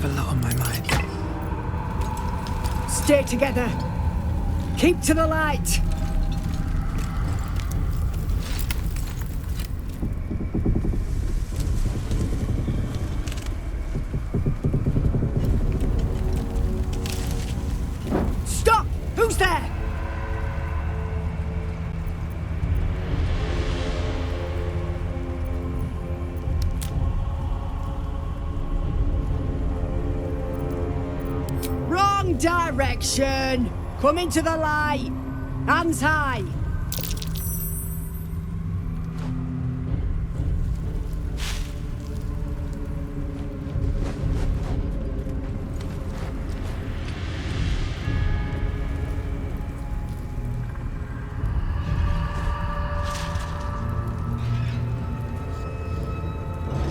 have a lot on my mind. Stay together. Keep to the light. Stop! Who's there? Wrong direction. Come into the light. Hands high.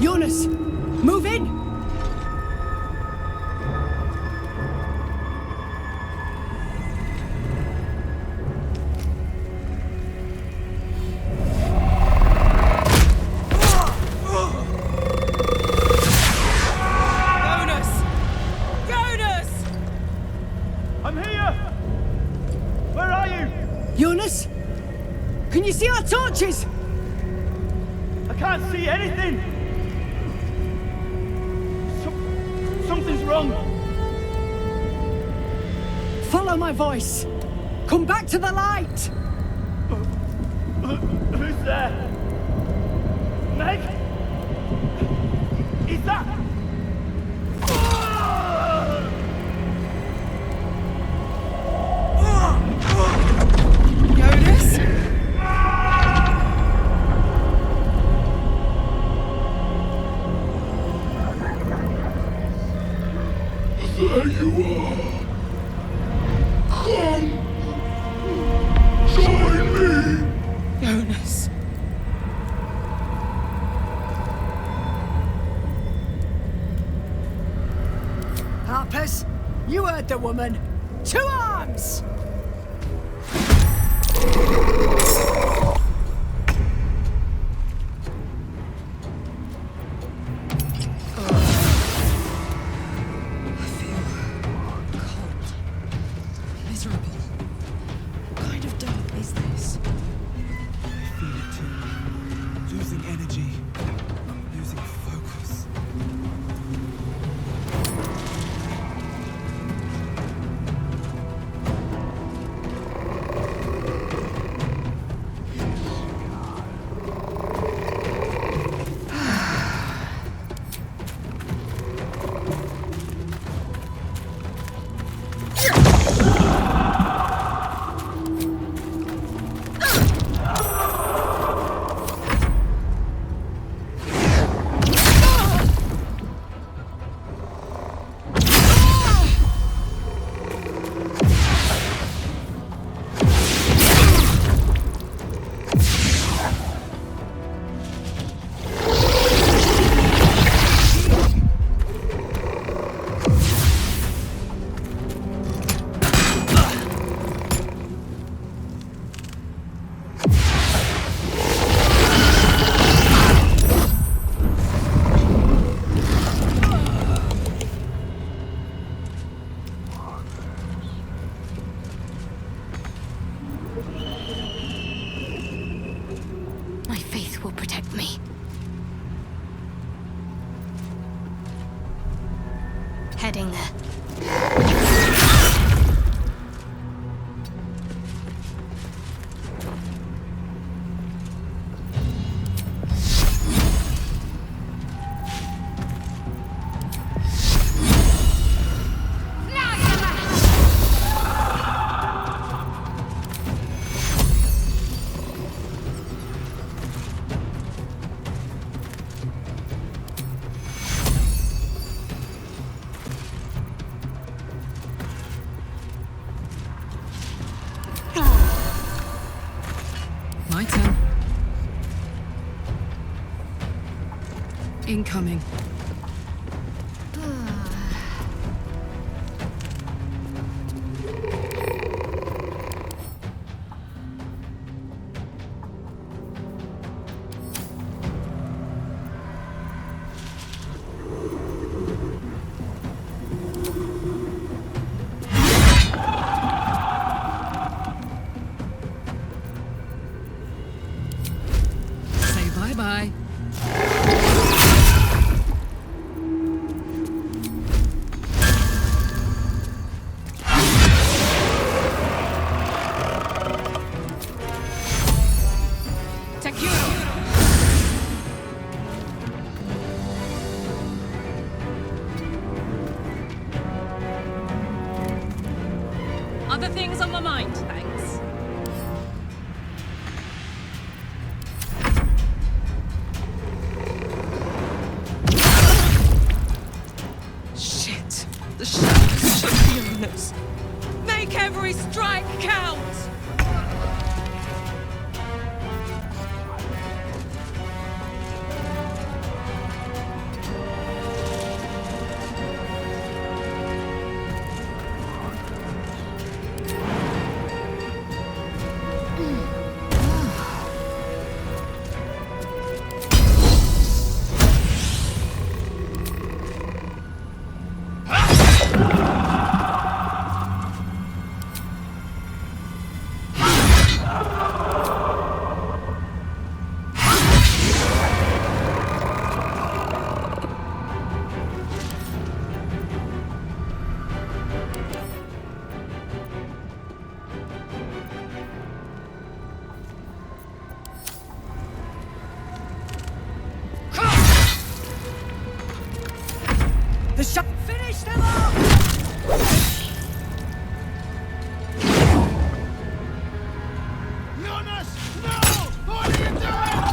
Jonas, move in. Jonas? Can you see our torches? I can't see anything! Something's wrong! Follow my voice! Come back to the light! Who's there? Meg? Is that... There you are. Come. Join me. Jonas. Harpers, you heard the woman. To arms! Heading there. My turn. Incoming. Bye-bye. Other things on my mind, thanks. Shit. The shadows should be on us. Make every strike count! The shot! Finish them off! Jonas! No! What are you doing?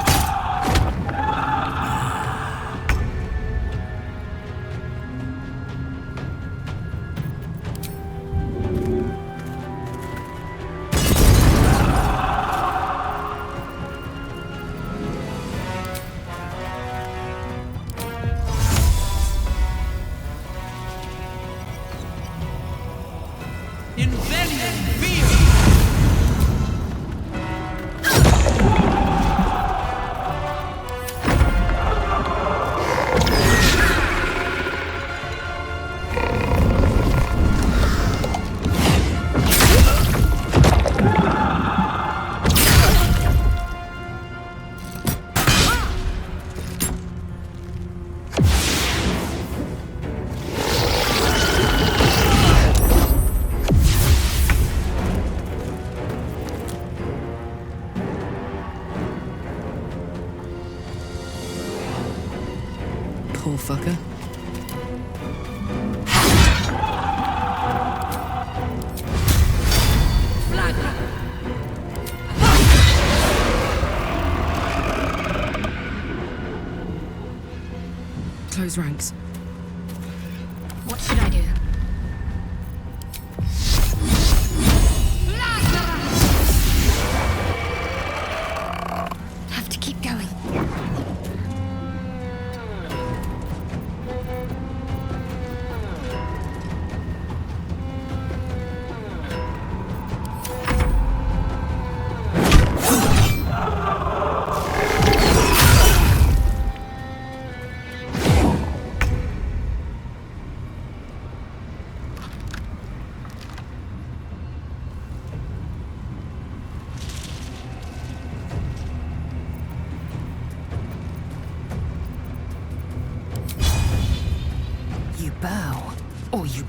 Invented fear. Poor fucker. Close ranks. What should I do? Have to keep going. You bow, or you...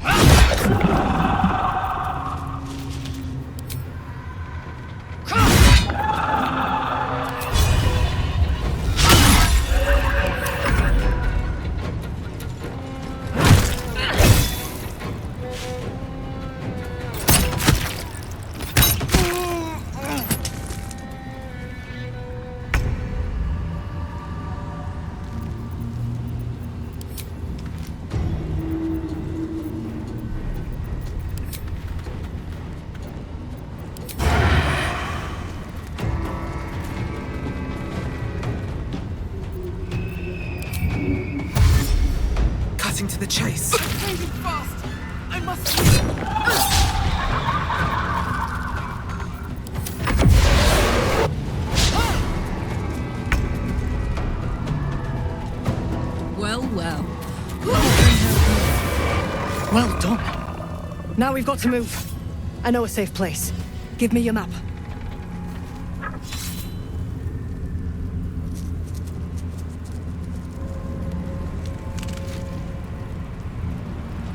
Cutting to the chase. Moving fast! I must... Well, well. Well done. Now we've got to move. I know a safe place. Give me your map.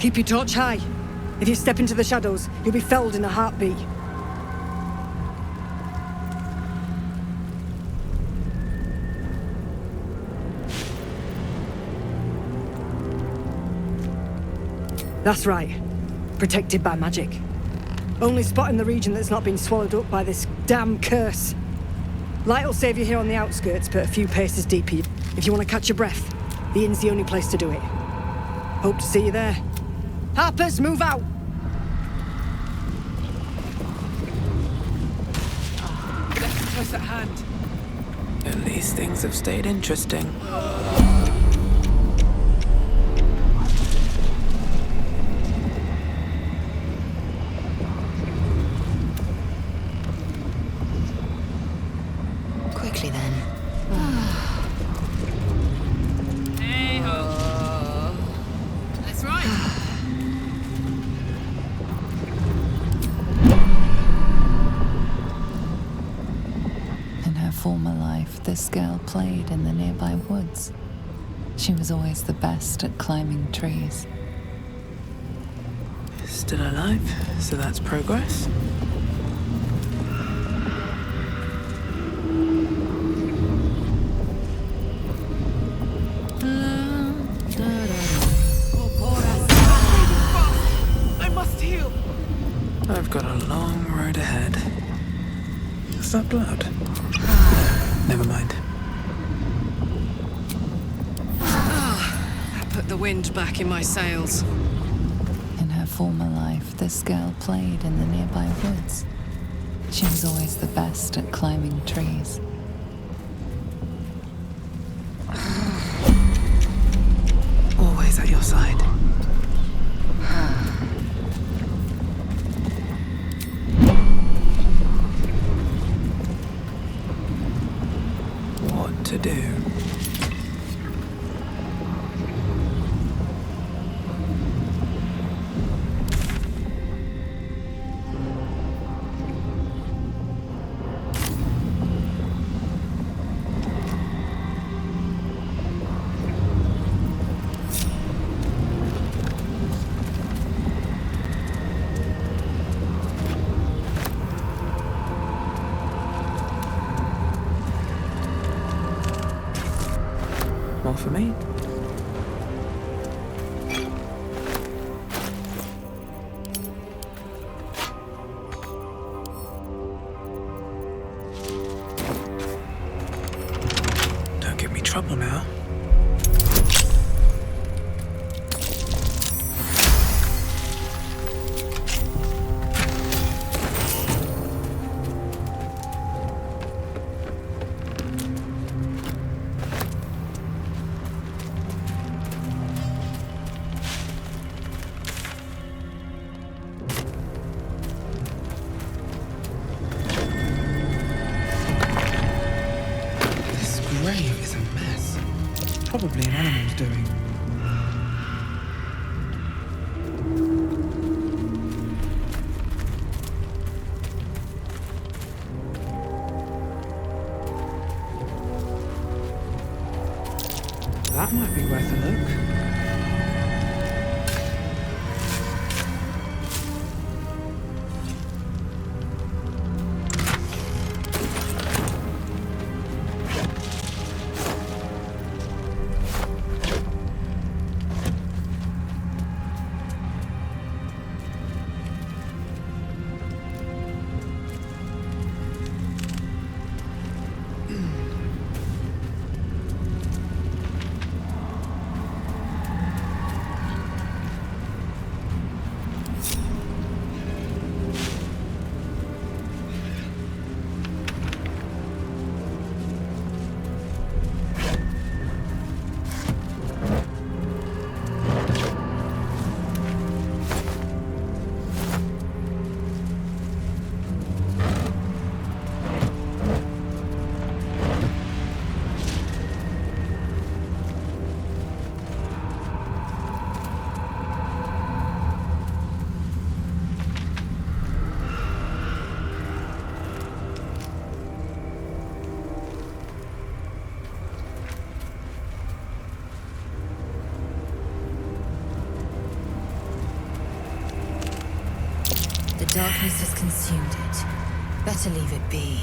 Keep your torch high. If you step into the shadows, you'll be felled in a heartbeat. That's right. Protected by magic. Only spot in the region that's not been swallowed up by this damn curse. Light will save you here on the outskirts, but a few paces deeper. If you want to catch your breath, the inn's the only place to do it. Hope to see you there. Harpers, move out! Close at hand. At least things have stayed interesting. Quickly then. Hey-ho. That's right. In her former life, this girl played in the nearby woods. She was always the best at climbing trees. Still alive, so that's progress. I must heal. I've got a long road ahead. Is that blood? Never mind. I put the wind back in my sails. In her former life, this girl played in the nearby woods. She was always the best at climbing trees. Always at your side. What to do? More for me? Don't give me trouble now. Grave is a mess. Probably an animal's doing. That might be worth a look. darkness has consumed it. Better leave it be.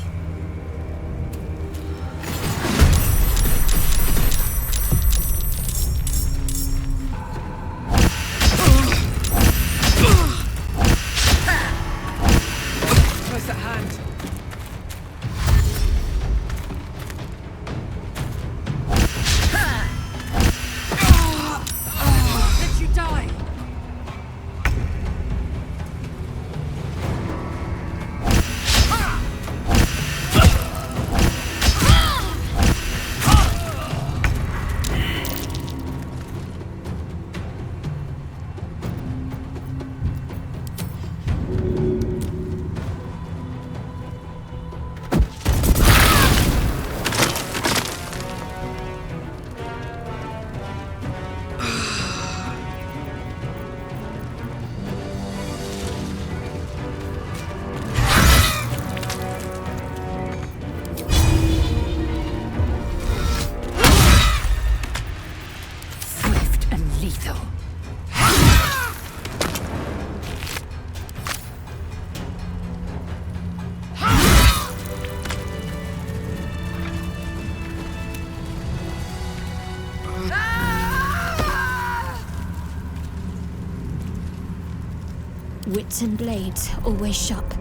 Close at hand. Let you die. Swift and lethal. Wits and blades always sharp.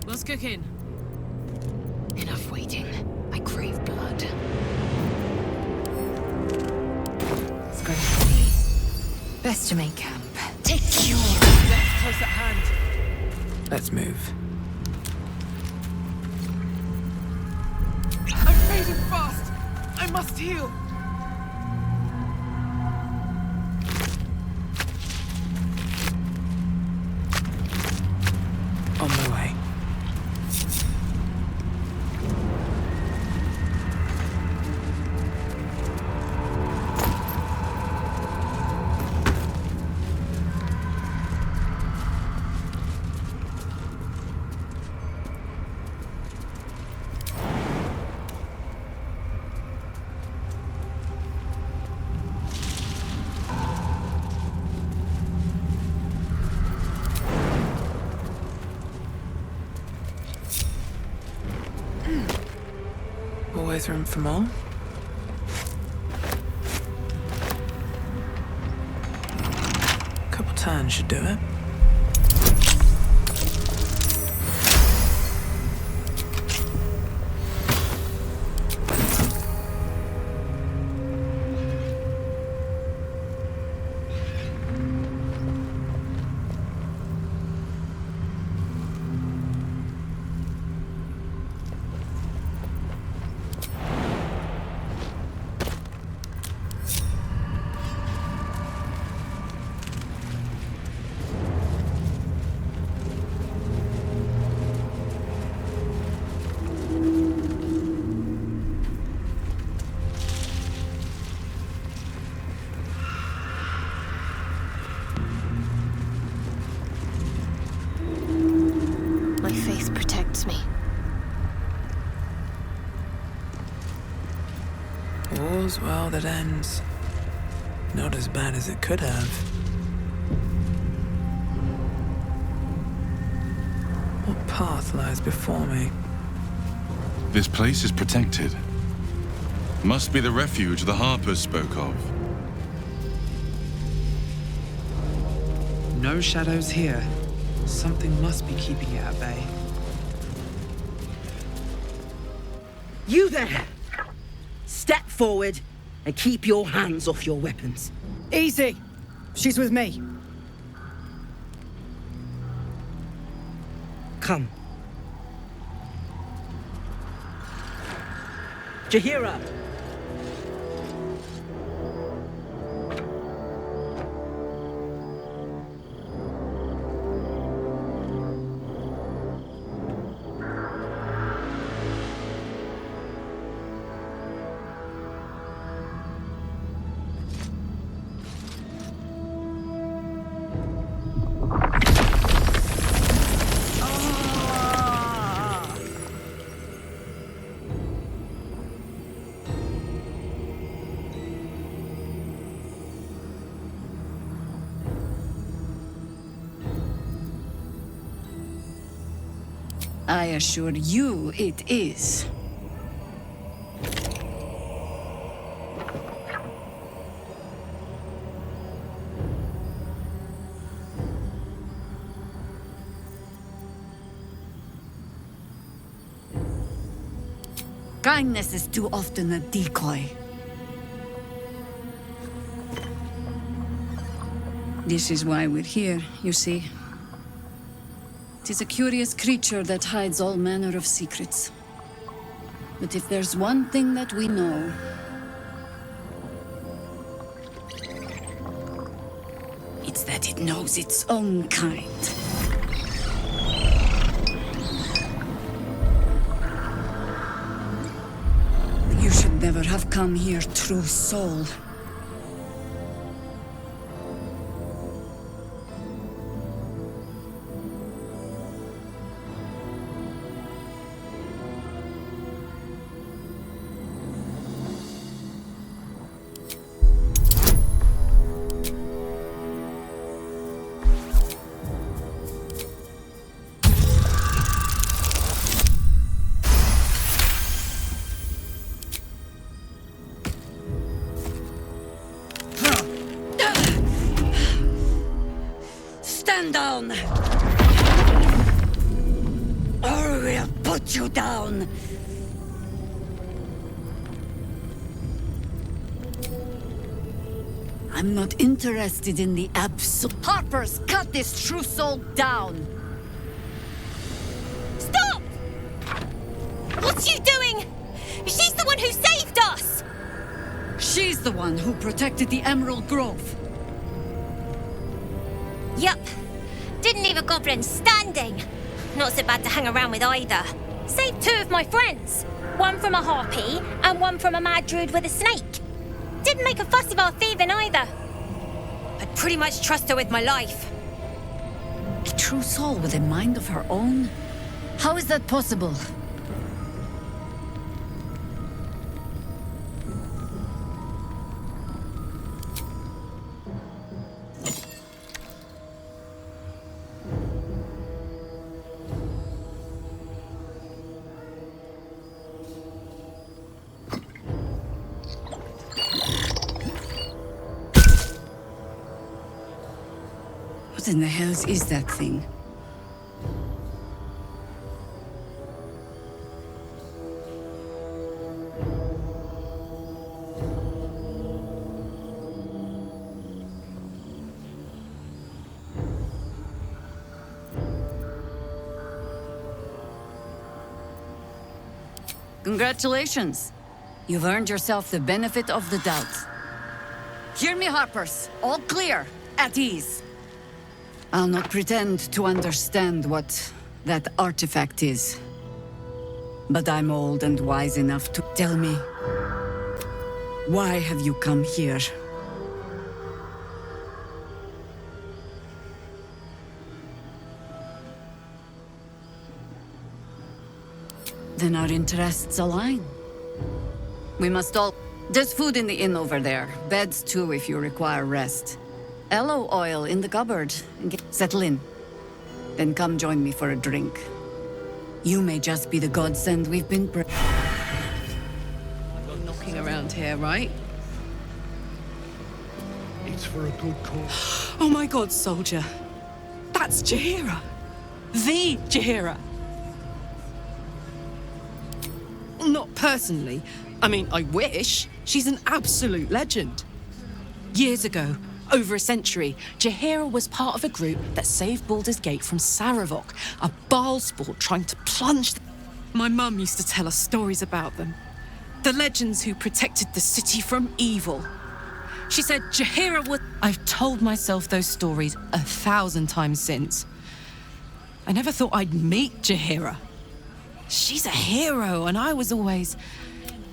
What's cooking? Enough waiting. I crave blood. It's got to be. Best to make camp. Take your. That's close at hand. Let's move. I'm fading fast. I must heal. On my way. Always room for more. Couple turns should do it. My faith protects me. All's well that ends. Not as bad as it could have. What path lies before me? This place is protected. Must be the refuge the Harpers spoke of. No shadows here. Something must be keeping it at bay. You there! Step forward and keep your hands off your weapons. Easy. She's with me. Come. Jahira! I assure you it is. Kindness is too often a decoy. This is why we're here, you see. It is a curious creature that hides all manner of secrets. But if there's one thing that we know, it's that it knows its own kind. You should never have come here, true soul. Stand down! Or we'll put you down! I'm not interested in the absolute. Harpers, cut this true soul down! Stop! What's you doing? She's the one who saved us! She's the one who protected the Emerald Grove. Yup. Didn't leave a goblin standing. Not so bad to hang around with either. Saved two of my friends. One from a harpy and one from a mad druid with a snake. Didn't make a fuss of our thieving either. I'd pretty much trust her with my life. A true soul with a mind of her own? How is that possible? What in the hell is that thing? Congratulations. You've earned yourself the benefit of the doubt. Hear me, Harpers. All clear. At ease. I'll not pretend to understand what that artifact is. But I'm old and wise enough to tell me. Why have you come here? Then our interests align. We must all... There's food in the inn over there. Beds too if you require rest. Aloe oil in the cupboard. Settle in. Then come join me for a drink. You may just be the godsend we've been... You're knocking around here, right? It's for a good cause. Oh my god, soldier. That's Jaheira. The Jaheira. Not personally. I mean, I wish. She's an absolute legend. Years ago, over a century, Jaheira was part of a group that saved Baldur's Gate from Saravok, a Baalsport trying to plunge... My mum used to tell us stories about them. The legends who protected the city from evil. She said Jaheira was... I've told myself those stories 1,000 times since. I never thought I'd meet Jaheira. She's a hero, and I was always...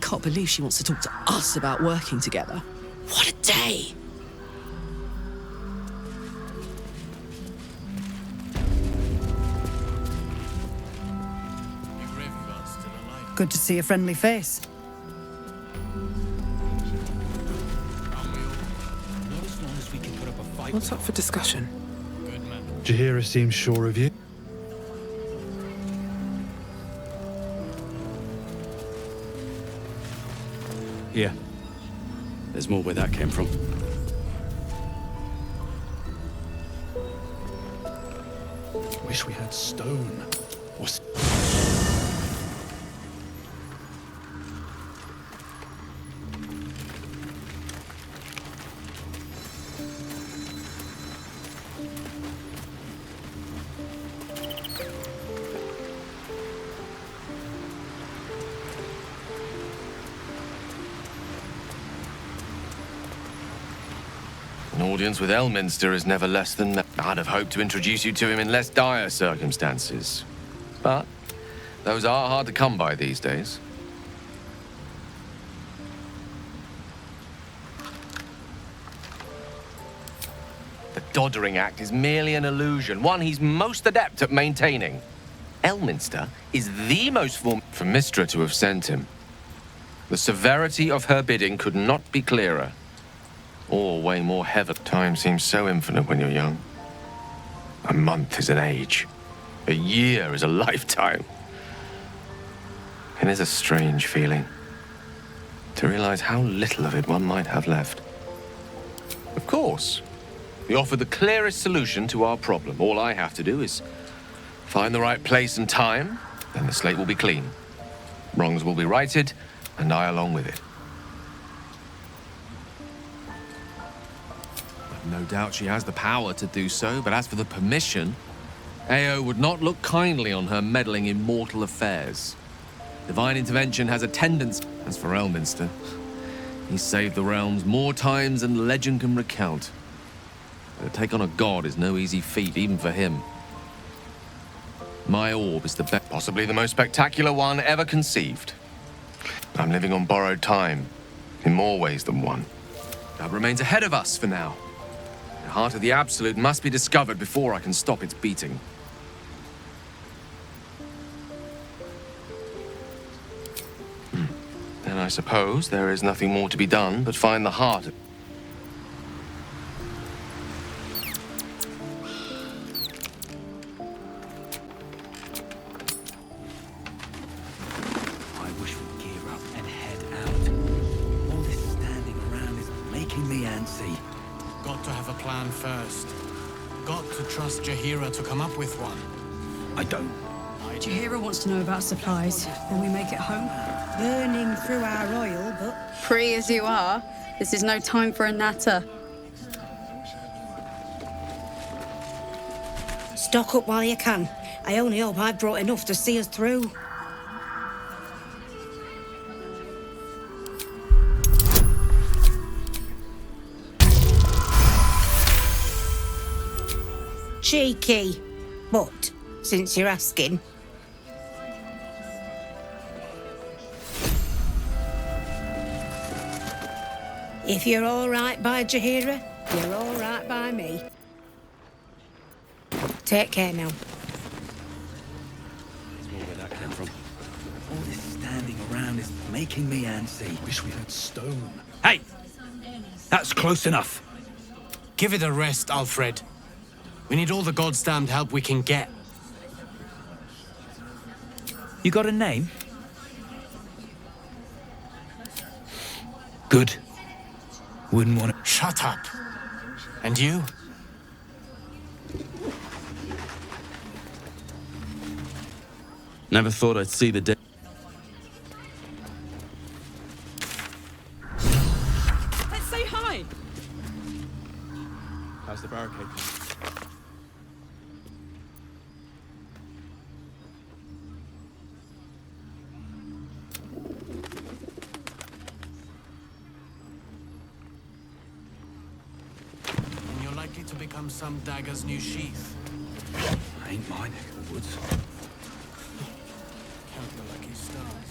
Can't believe she wants to talk to us about working together. What a day! Good to see a friendly face. What's up for discussion? Jaheira seems sure of you. Here. There's more where that came from. Wish we had stone. Or... An audience with Elminster is never less than... I'd have hoped to introduce you to him in less dire circumstances. But those are hard to come by these days. The Doddering Act is merely an illusion, one he's most adept at maintaining. Elminster is the most For Mystra to have sent him. The severity of her bidding could not be clearer. Or way more heavy. Time seems so infinite when you're young. A month is an age. A year is a lifetime. It is a strange feeling to realize how little of it one might have left. Of course, we offer the clearest solution to our problem. All I have to do is find the right place and time, then the slate will be clean. Wrongs will be righted, and I along with it. No doubt she has the power to do so, but as for the permission, Ao would not look kindly on her meddling in mortal affairs. Divine intervention has a tendency. As for Elminster, he's saved the realms more times than legend can recount. But to take on a god is no easy feat, even for him. My orb is the best, possibly the most spectacular one ever conceived. I'm living on borrowed time, in more ways than one. That remains ahead of us for now. The heart of the Absolute must be discovered before I can stop its beating. Then I suppose there is nothing more to be done but find the heart of... I wish we'd gear up and head out. All this standing around is making me antsy. Got to have a plan first. Got to trust Jaheira to come up with one. I don't. Jaheira wants to know about supplies when we make it home. Burning through our oil, but... Free as you are, this is no time for a natter. Stock up while you can. I only hope I've brought enough to see us through. Cheeky. But, since you're asking... If you're all right by Jaheira, you're all right by me. Take care now. There's more where that came from. All this standing around is making me antsy. Wish we had stone. Hey! That's close enough. Give it a rest, Alfred. We need all the goddamned help we can get. You got a name? Good. Wouldn't want to... Shut up. And you? Never thought I'd see the day. Let's say hi. How's the barricade? And you're likely to become some dagger's new sheath. Ain't my neck of the woods. Count your lucky stars.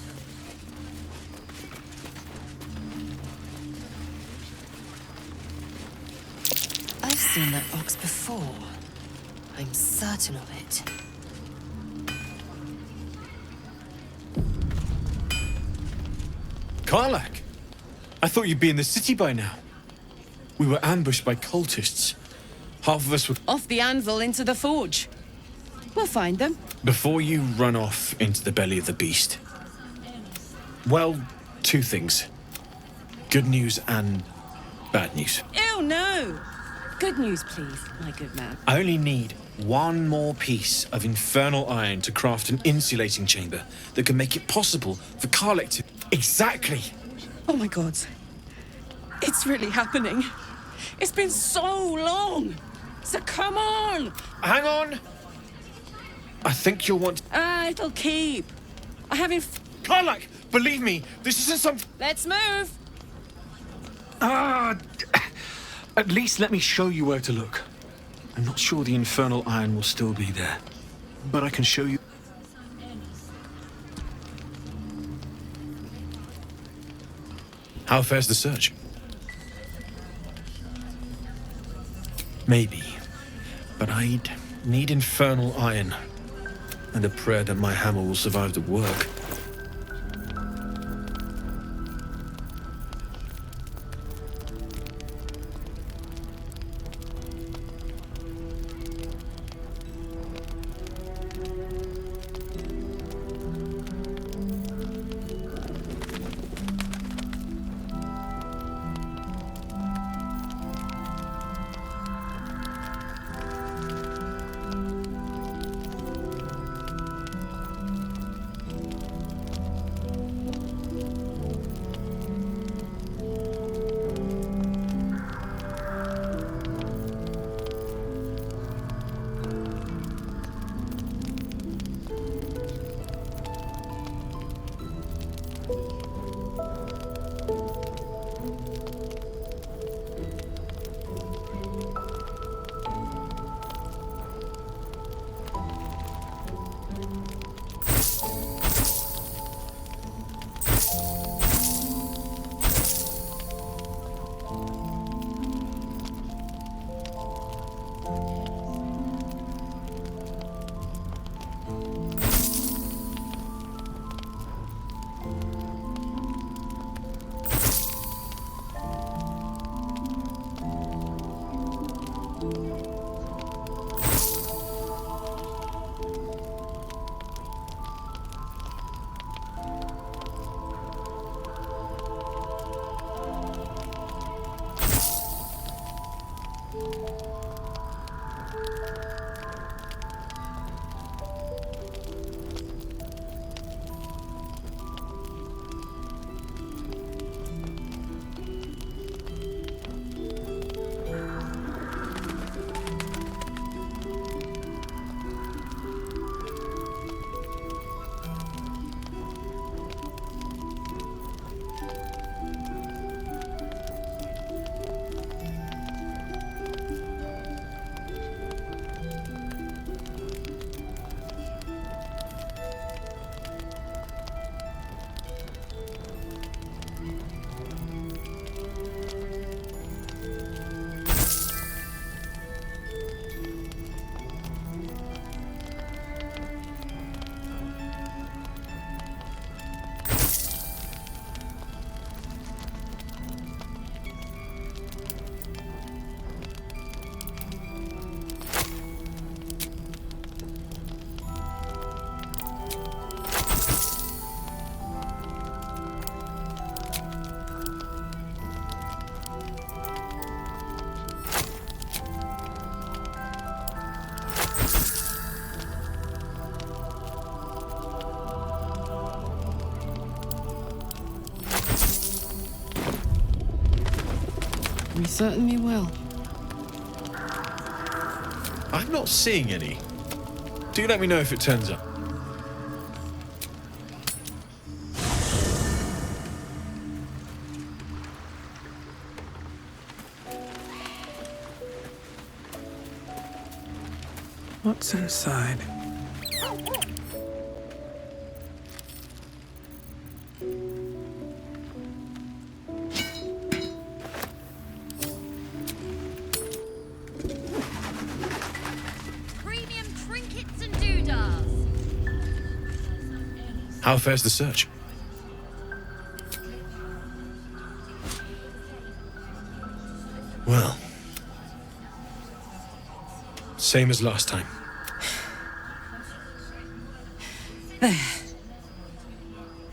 I've seen that box before. I'm certain of it. Karlach! I thought you'd be in the city by now. We were ambushed by cultists. Half of us were... Off the anvil into the forge. We'll find them. Before you run off into the belly of the beast. Well, two things. good news and bad news. Ew, no! Good news, please, my good man. I only need one more piece of infernal iron to craft an insulating chamber that can make it possible for Karlek to... Exactly! Oh my god. It's really happening. It's been so long. So come on! Hang on! I think you'll want... It'll keep. I haven't... Karlek! Believe me, this isn't something... Let's move! At least let me show you where to look. I'm not sure the infernal iron will still be there, but I can show you... How fares the search? Maybe, but I'd need infernal iron and a prayer that my hammer will survive the work. We certainly will. I'm not seeing any. Do let me know if it turns up. What's inside? Premium trinkets and doodahs. How fares the search? Well, same as last time.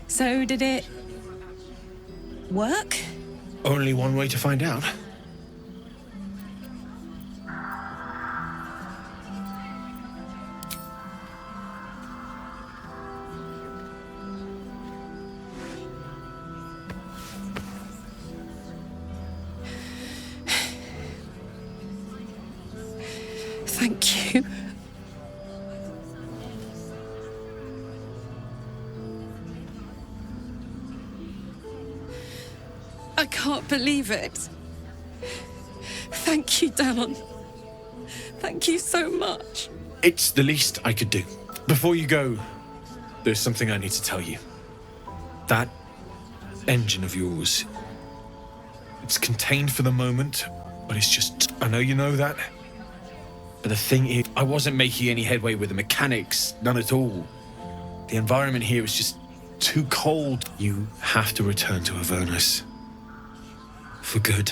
So did it work? only one way to find out. Thank you. I can't believe it. Thank you, Danon. Thank you so much. It's the least I could do. Before you go, there's something I need to tell you. That engine of yours, it's contained for the moment, but it's just, I know you know that. But the thing is, I wasn't making any headway with the mechanics, none at all. The environment here is just too cold. You have to return to Avernus. For good.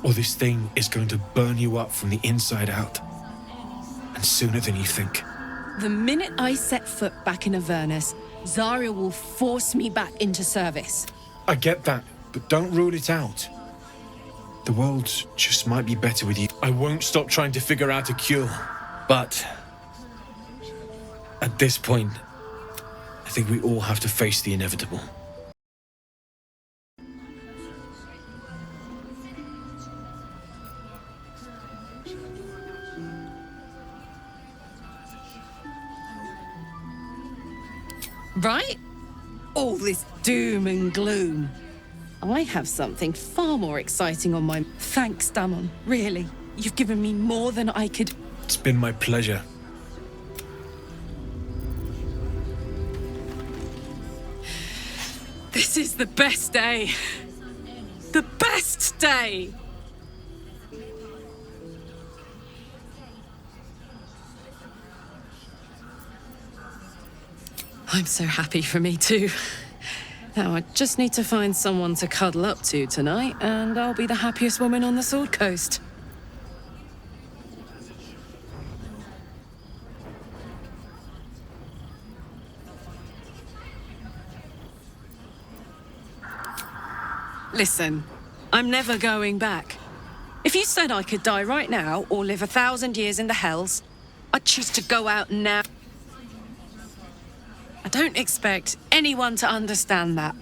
Or this thing is going to burn you up from the inside out. And sooner than you think. The minute I set foot back in Avernus, Zarya will force me back into service. I get that, but don't rule it out. The world just might be better with you. I won't stop trying to figure out a cure. But at this point, I think we all have to face the inevitable. Right? All this doom and gloom. I have something far more exciting on my... Thanks, Danon. Really. You've given me more than I could... It's been my pleasure. This is the best day. The best day! I'm so happy for me too. Now I just need to find someone to cuddle up to tonight, and I'll be the happiest woman on the Sword Coast. Listen, I'm never going back. If you said I could die right now or live 1,000 years in the Hells, I'd choose to go out now. I don't expect anyone to understand that.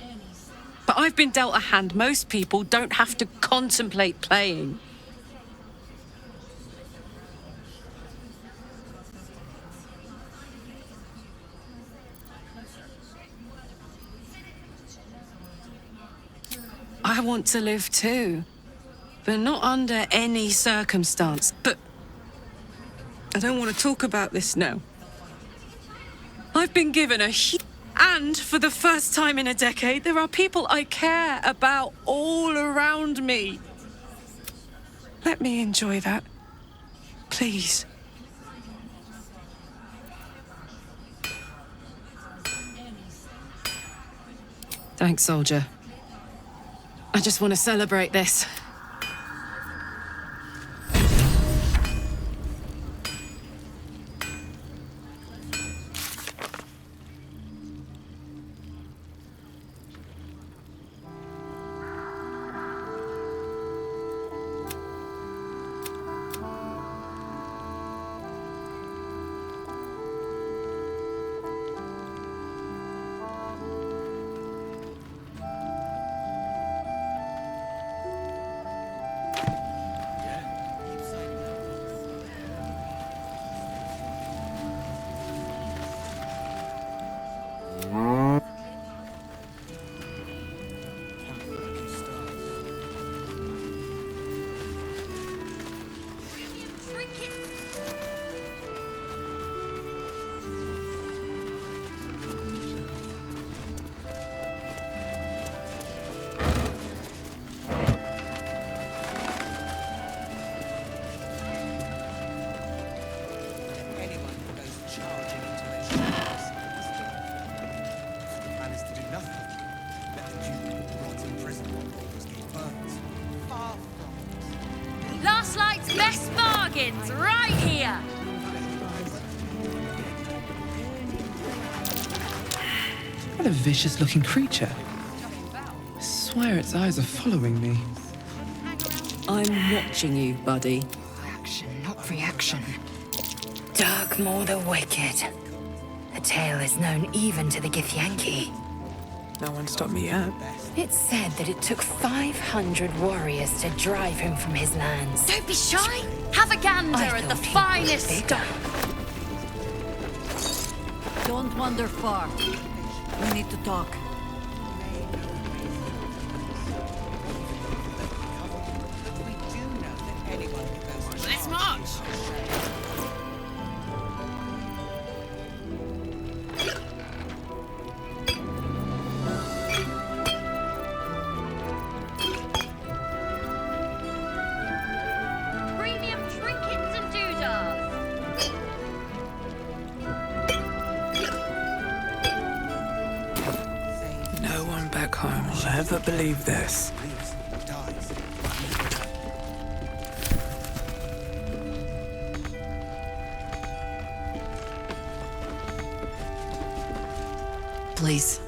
But I've been dealt a hand most people don't have to contemplate playing. I want to live too, but not under any circumstance. But I don't want to talk about this now. I've been given a and for the first time in a decade, there are people I care about all around me. Let me enjoy that, please. Thanks, soldier. I just want to celebrate this. Right here! What a vicious-looking creature. I swear its eyes are following me. I'm watching you, buddy. Action, not reaction. Darkmoor the Wicked. The tale is known even to the Githyanki. No one stopped me yet. It's said that it took 500 warriors to drive him from his lands. Don't be shy. Have a gander at the finest stuff. Don't wander far. We need to talk. Let's march! Premium trinkets and doodads. No one back home will ever believe this. Please,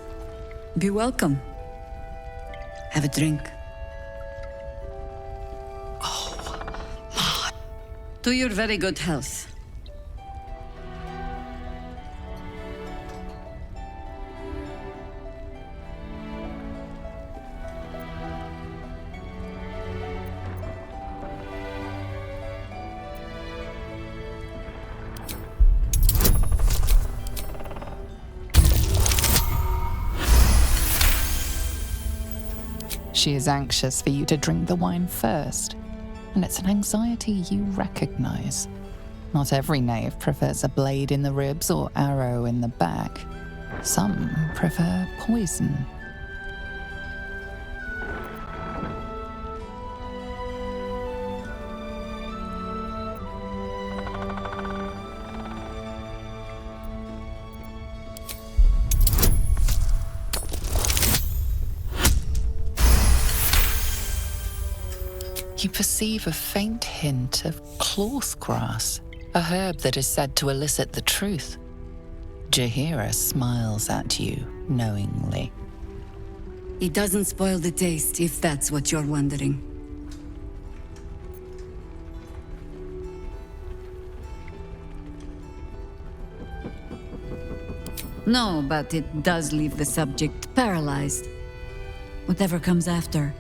be welcome. Have a drink. To your very good health. She is anxious for you to drink the wine first, and it's an anxiety you recognize. Not every knave prefers a blade in the ribs or arrow in the back. Some prefer poison. You perceive a faint hint of cloth grass, a herb that is said to elicit the truth. Jaheira smiles at you knowingly. It doesn't spoil the taste, if that's what you're wondering. No, but it does leave the subject paralyzed. Whatever comes after,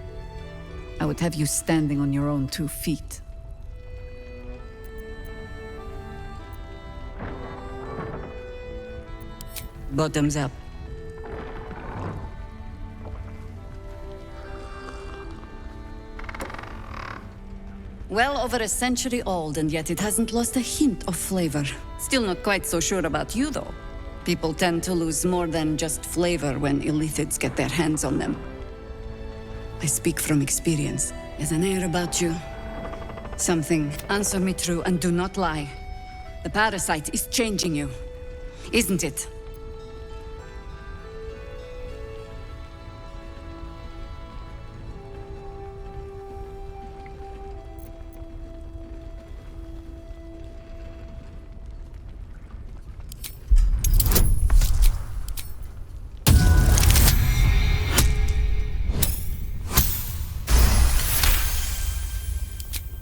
I would have you standing on your own 2 feet. Bottoms up. Well over a century old, and yet it hasn't lost a hint of flavor. Still not quite so sure about you, though. People tend to lose more than just flavor when illithids get their hands on them. I speak from experience. There's an air about you. Something. Answer me true and do not lie. The parasite is changing you, isn't it?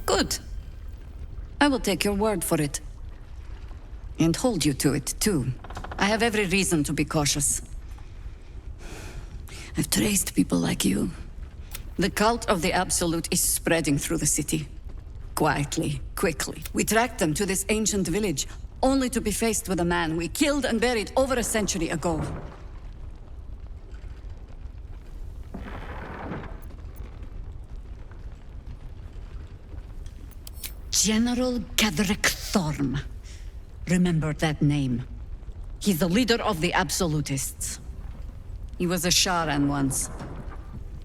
Good. I will take your word for it. And hold you to it, too. I have every reason to be cautious. I've traced people like you. The cult of the Absolute is spreading through the city. Quietly, quickly. We tracked them to this ancient village, only to be faced with a man we killed and buried over a century ago. General Gadrick Thorm. Remember that name. He's the leader of the Absolutists. He was a Sharan once.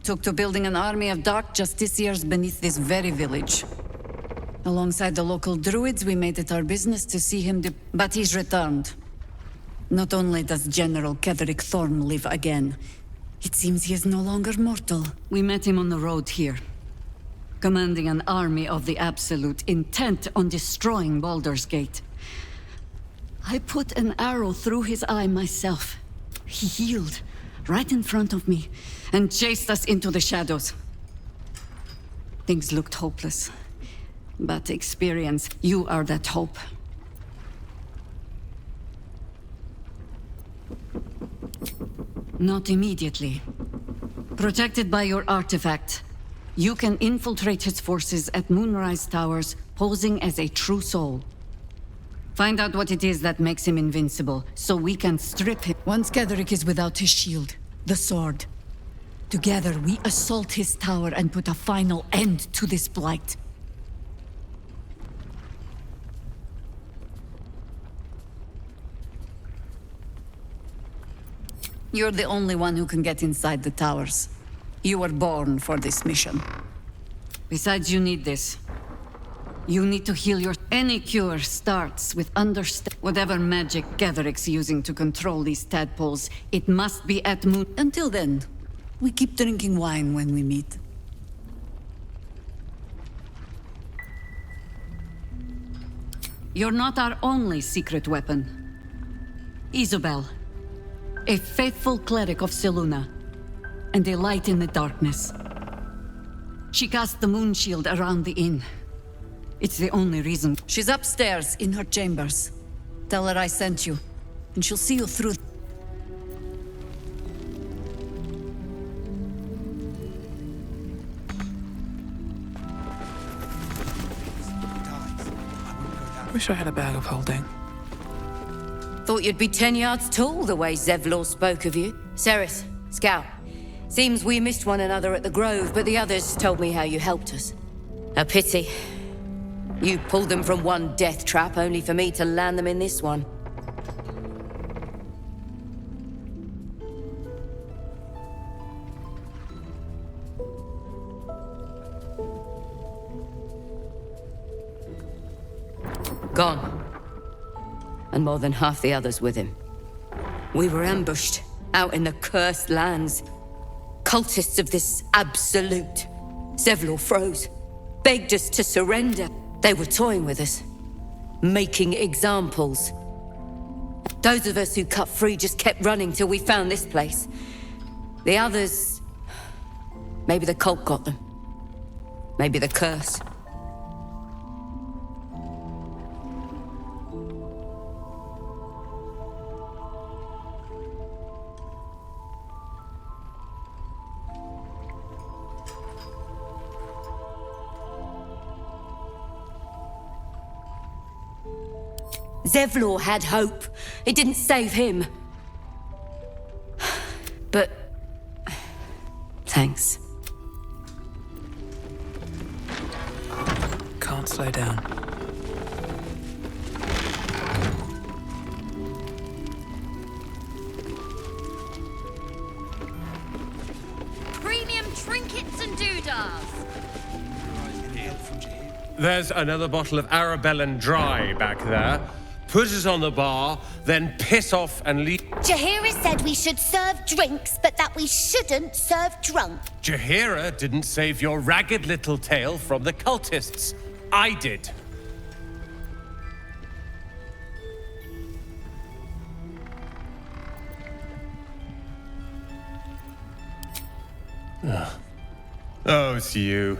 Took to building an army of dark justiciars beneath this very village. Alongside the local druids, we made it our business to see him but he's returned. Not only does General Gadrick Thorm live again, it seems he is no longer mortal. We met him on the road here, commanding an army of the Absolute, intent on destroying Baldur's Gate. I put an arrow through his eye myself. He healed, right in front of me and chased us into the shadows. Things looked hopeless. But experience, you are that hope. Not immediately. Protected by your artifact, you can infiltrate his forces at Moonrise Towers, posing as a true soul. Find out what it is that makes him invincible, so we can strip him. Once Ketheric is without his shield, the sword. Together, we assault his tower and put a final end to this blight. You're the only one who can get inside the towers. You were born for this mission. Besides, you need this. You need to heal your... Any cure starts with whatever magic Getheric's using to control these tadpoles, it must be at Moon. Until then, we keep drinking wine when we meet. You're not our only secret weapon. Isobel, a faithful cleric of Selûne, and a light in the darkness. She cast the moon shield around the inn. It's the only reason. She's upstairs in her chambers. Tell her I sent you, and she'll see you through. Wish I had a bag of holding. Thought you'd be 10 yards tall the way Zevlor spoke of you. Ceres, Scout. Seems we missed one another at the Grove, but the others told me how you helped us. A pity. You pulled them from one death trap, only for me to land them in this one. Gone. And more than half the others with him. We were ambushed, out in the cursed lands. Cultists of this absolute. Zevlor froze, begged us to surrender. They were toying with us, making examples. Those of us who cut free just kept running till we found this place. The others... maybe the cult got them. Maybe the curse. Zevlor had hope. It didn't save him. But... thanks. Can't slow down. Premium trinkets and doodads. There's another bottle of Arabellan Dry back there. Put it on the bar, then piss off and leave. Jaheira said we should serve drinks, but that we shouldn't serve drunk. Jaheira didn't save your ragged little tail from the cultists. I did. Oh, it's you.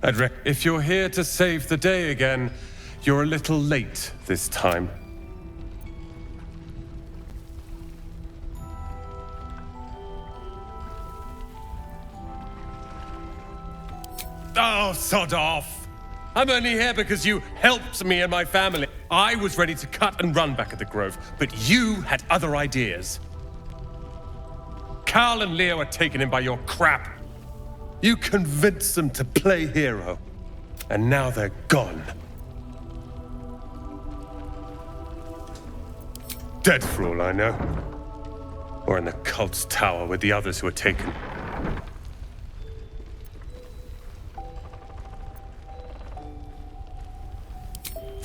If you're here to save the day again, you're a little late this time. Oh, sod off! I'm only here because you helped me and my family. I was ready to cut and run back at the Grove, but you had other ideas. Carl and Leo are taken in by your crap. You convinced them to play hero, and now they're gone. Dead for all I know. Or in the cult's tower with the others who were taken.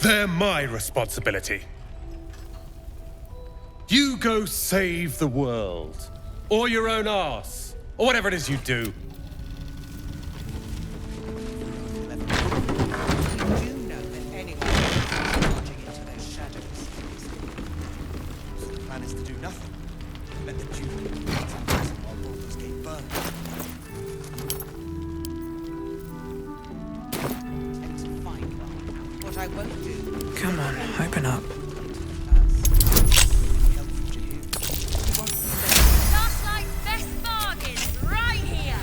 They're my responsibility. You go save the world. Or your own arse. Or whatever it is you do. Come on, open up. Starlight's best bargains right here.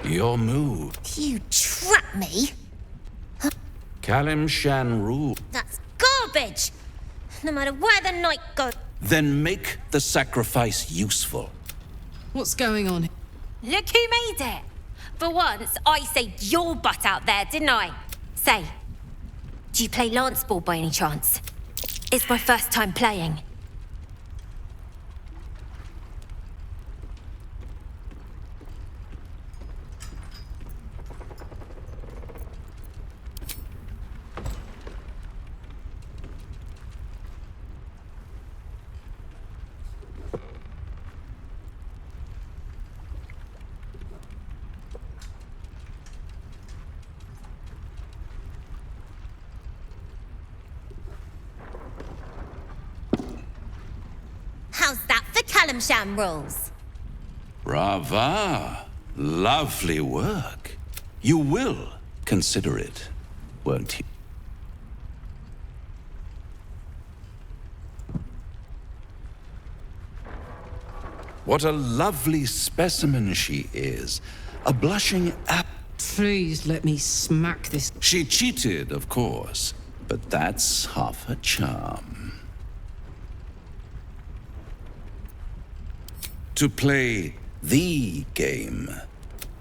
Your move. You trap me? Kalim Shan rule. That's garbage! No matter where the night goes. Then make the sacrifice useful. What's going on? Look who made it! For once, I saved your butt out there, didn't I? Say, do you play lance ball by any chance? It's my first time playing. How's that for Kalimshan rules? Brava. Lovely work. You will consider it, won't you? What a lovely specimen she is. A blushing Please let me smack this. She cheated, of course, but that's half her charm. To play the game.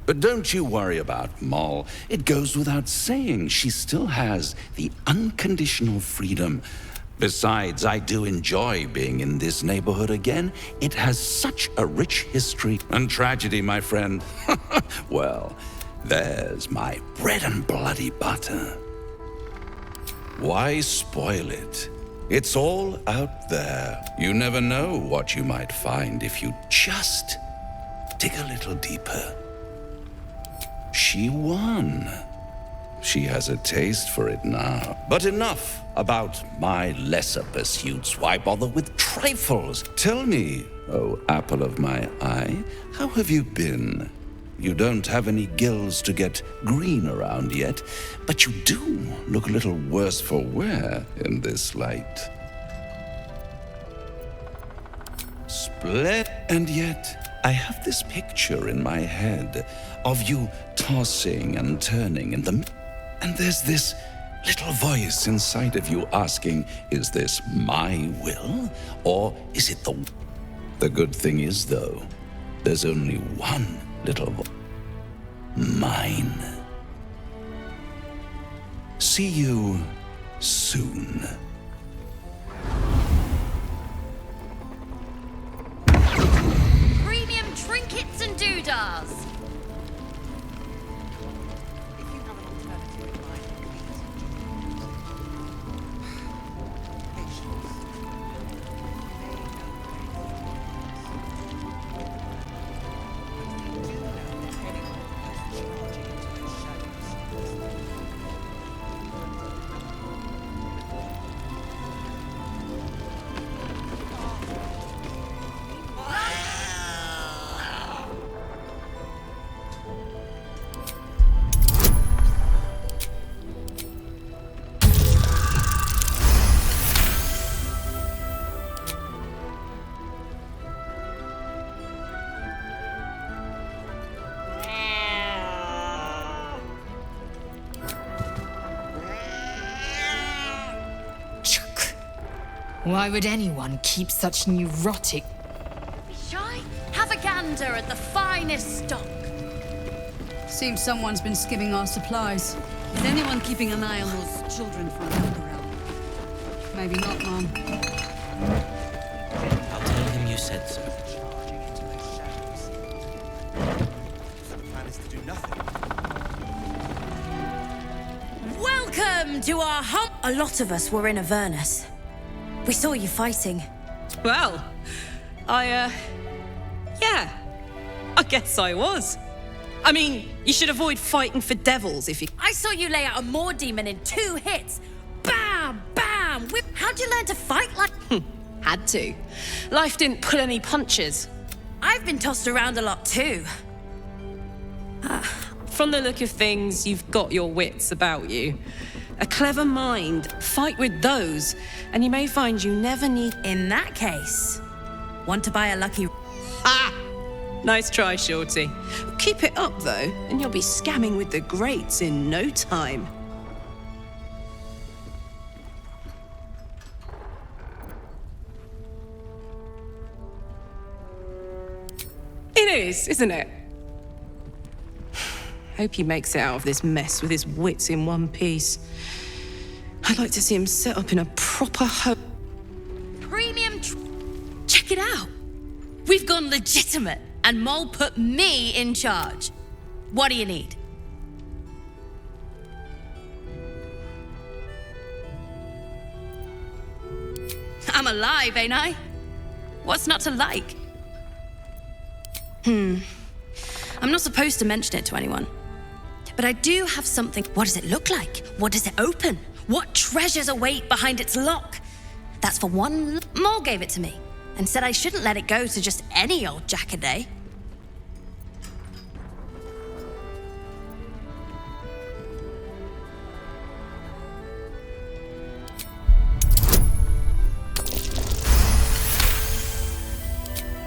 But don't you worry about Moll. It goes without saying she still has the unconditional freedom. Besides, I do enjoy being in this neighborhood again. It has such a rich history and tragedy, my friend. Well, there's my bread and bloody butter. Why spoil it? It's all out there. You never know what you might find if you just dig a little deeper. She won. She has a taste for it now. But enough about my lesser pursuits. Why bother with trifles? Tell me, oh apple of my eye, how have you been? You don't have any gills to get green around yet, but you do look a little worse for wear in this light. Split. And yet, I have this picture in my head of you tossing and turning in the... And there's this little voice inside of you asking, is this my will, or is it the... The good thing is, though, there's only one little voice. Mine. See you soon. Premium trinkets and doodahs. Why would anyone keep such neurotic... Shy? Have a gander at the finest stock. Seems someone's been skimming our supplies. Is anyone keeping an eye on those children from Baldur? Maybe not, Mom. I'll tell him you said so. Welcome to our hump. A lot of us were in Avernus. We saw you fighting. Well, yeah, I guess I was. I mean, you should avoid fighting for devils if you... I saw you lay out a Moor demon in 2 hits. Bam, bam, whip. How'd you learn to fight like... Had to. Life didn't pull any punches. I've been tossed around a lot too. From the look of things, you've got your wits about you. A clever mind. Fight with those, and you may find you never need... In that case, want to buy a lucky... Ha! Nice try, Shorty. Keep it up, though, and you'll be scamming with the greats in no time. It is, isn't it? Hope he makes it out of this mess with his wits in one piece. I'd like to see him set up in a proper home. Premium... Check it out. We've gone legitimate, and Mole put me in charge. What do you need? I'm alive, ain't I? What's not to like? I'm not supposed to mention it to anyone. But I do have something. What does it look like? What does it open? What treasures await behind its lock? That's for one... Mole gave it to me and said I shouldn't let it go to just any old jackaday.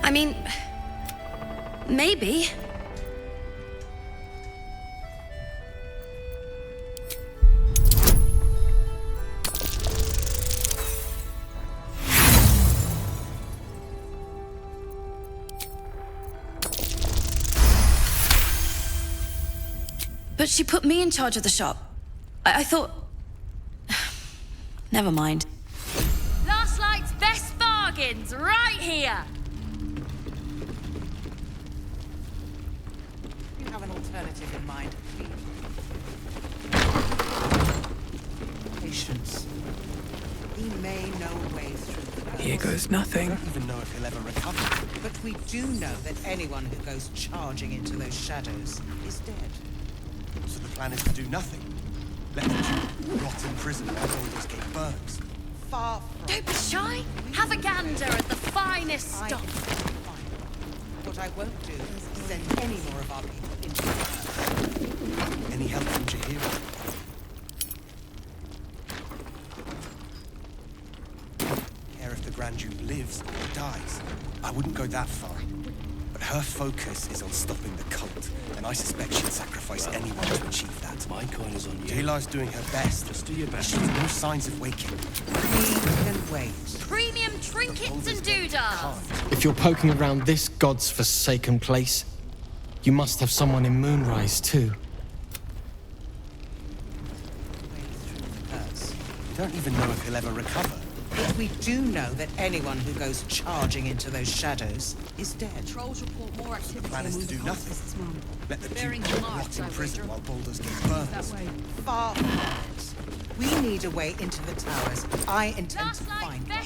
I mean, maybe. But she put me in charge of the shop. I thought... Never mind. Last night's best bargains, right here! You have an alternative in mind. Patience. He may know a way through the... Here goes nothing. I don't even know if he'll ever recover. But we do know that anyone who goes charging into those shadows is dead. So the plan is to do nothing. Let the Jew rot in prison while Baldur's Gate burns. Far from... Don't be shy. Have a gander at the finest stock. What I won't do is send any more of our people into the earth. Any help from Jaheira? Care if the Grand Duke lives or dies. I wouldn't go that far. But her focus is on stopping the cult, and I suspect she'd sacrifice anyone to achieve that. My coin is on you. Jailar's doing her best. Just do your best. She shows no signs of waking. We can wait. Premium trinkets and doodahs. If you're poking around this god's forsaken place, you must have someone in Moonrise too. You don't even know if he'll ever recover. But we do know that anyone who goes charging into those shadows is dead. Trolls report more activity. The plan is to do nothing. Let the Duke rot in prison while Baldur's Gate burns. Far from it. We need a way into the towers. I intend to find one.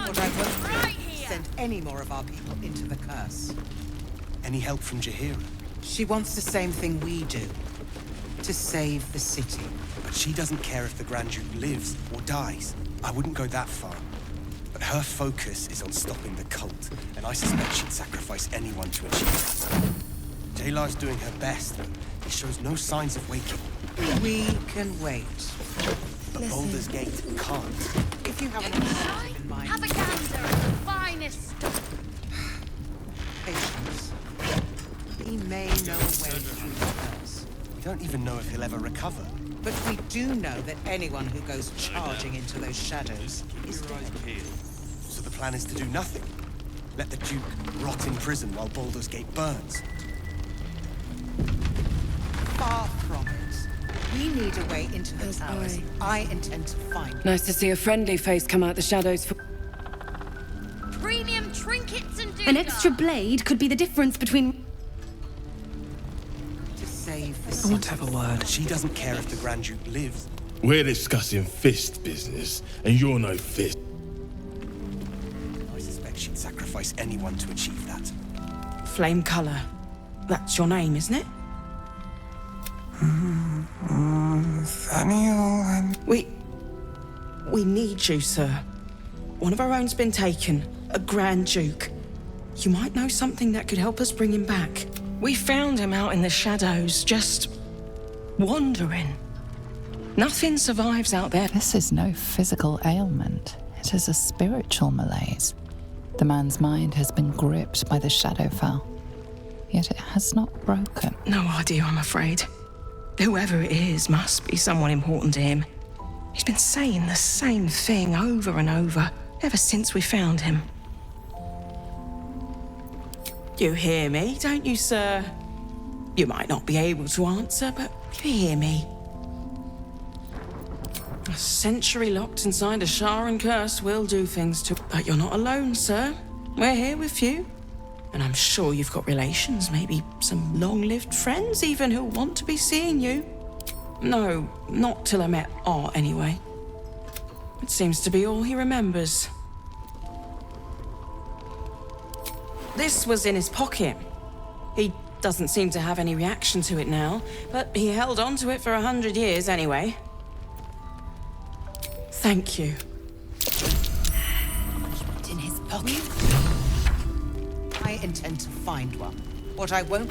What I won't do is send any more of our people into the curse. Any help from Jaheira? She wants the same thing we do. To save the city. But she doesn't care if the Grand Duke lives or dies. I wouldn't go that far. But her focus is on stopping the cult, and I suspect she'd sacrifice anyone to achieve that. Jailar's doing her best, though. He shows no signs of waking. We can wait. But Baldur's Gate can't. If you have an alternative in mind... Have a gander at the finest stock. Patience. He may know a way through the curse. We don't even know if he'll ever recover. But we do know that anyone who goes charging into those shadows is dead. plan is to do nothing. Let the Duke rot in prison while Baldur's Gate burns. Far from it. We need a way into the towers. I intend to find it. Nice to see a friendly face come out the shadows for... Premium trinkets and An extra blade could be the difference between... To save the I want to have a word. She doesn't care if the Grand Duke lives. We're discussing fist business, and you're no fist. I suspect she'd sacrifice anyone to achieve that. Flame Colour. That's your name, isn't it? We need you, sir. One of our own's been taken, a Grand Duke. You might know something that could help us bring him back. We found him out in the shadows, just wandering. Nothing survives out there. This is no physical ailment. It is a spiritual malaise. The man's mind has been gripped by the Shadowfell, yet it has not broken. No idea, I'm afraid. Whoever it is must be someone important to him. He's been saying the same thing over and over, ever since we found him. You hear me, don't you, sir? You might not be able to answer, but you hear me. A century locked inside a Sharan curse will do things to... But you're not alone, sir. We're here with you. And I'm sure you've got relations, maybe some long-lived friends even who'll want to be seeing you. No, not till I met Art, anyway. It seems to be all he remembers. This was in his pocket. He doesn't seem to have any reaction to it now, but he held on to it for 100 years anyway. Thank you. In his pocket? I intend to find one. What I won't...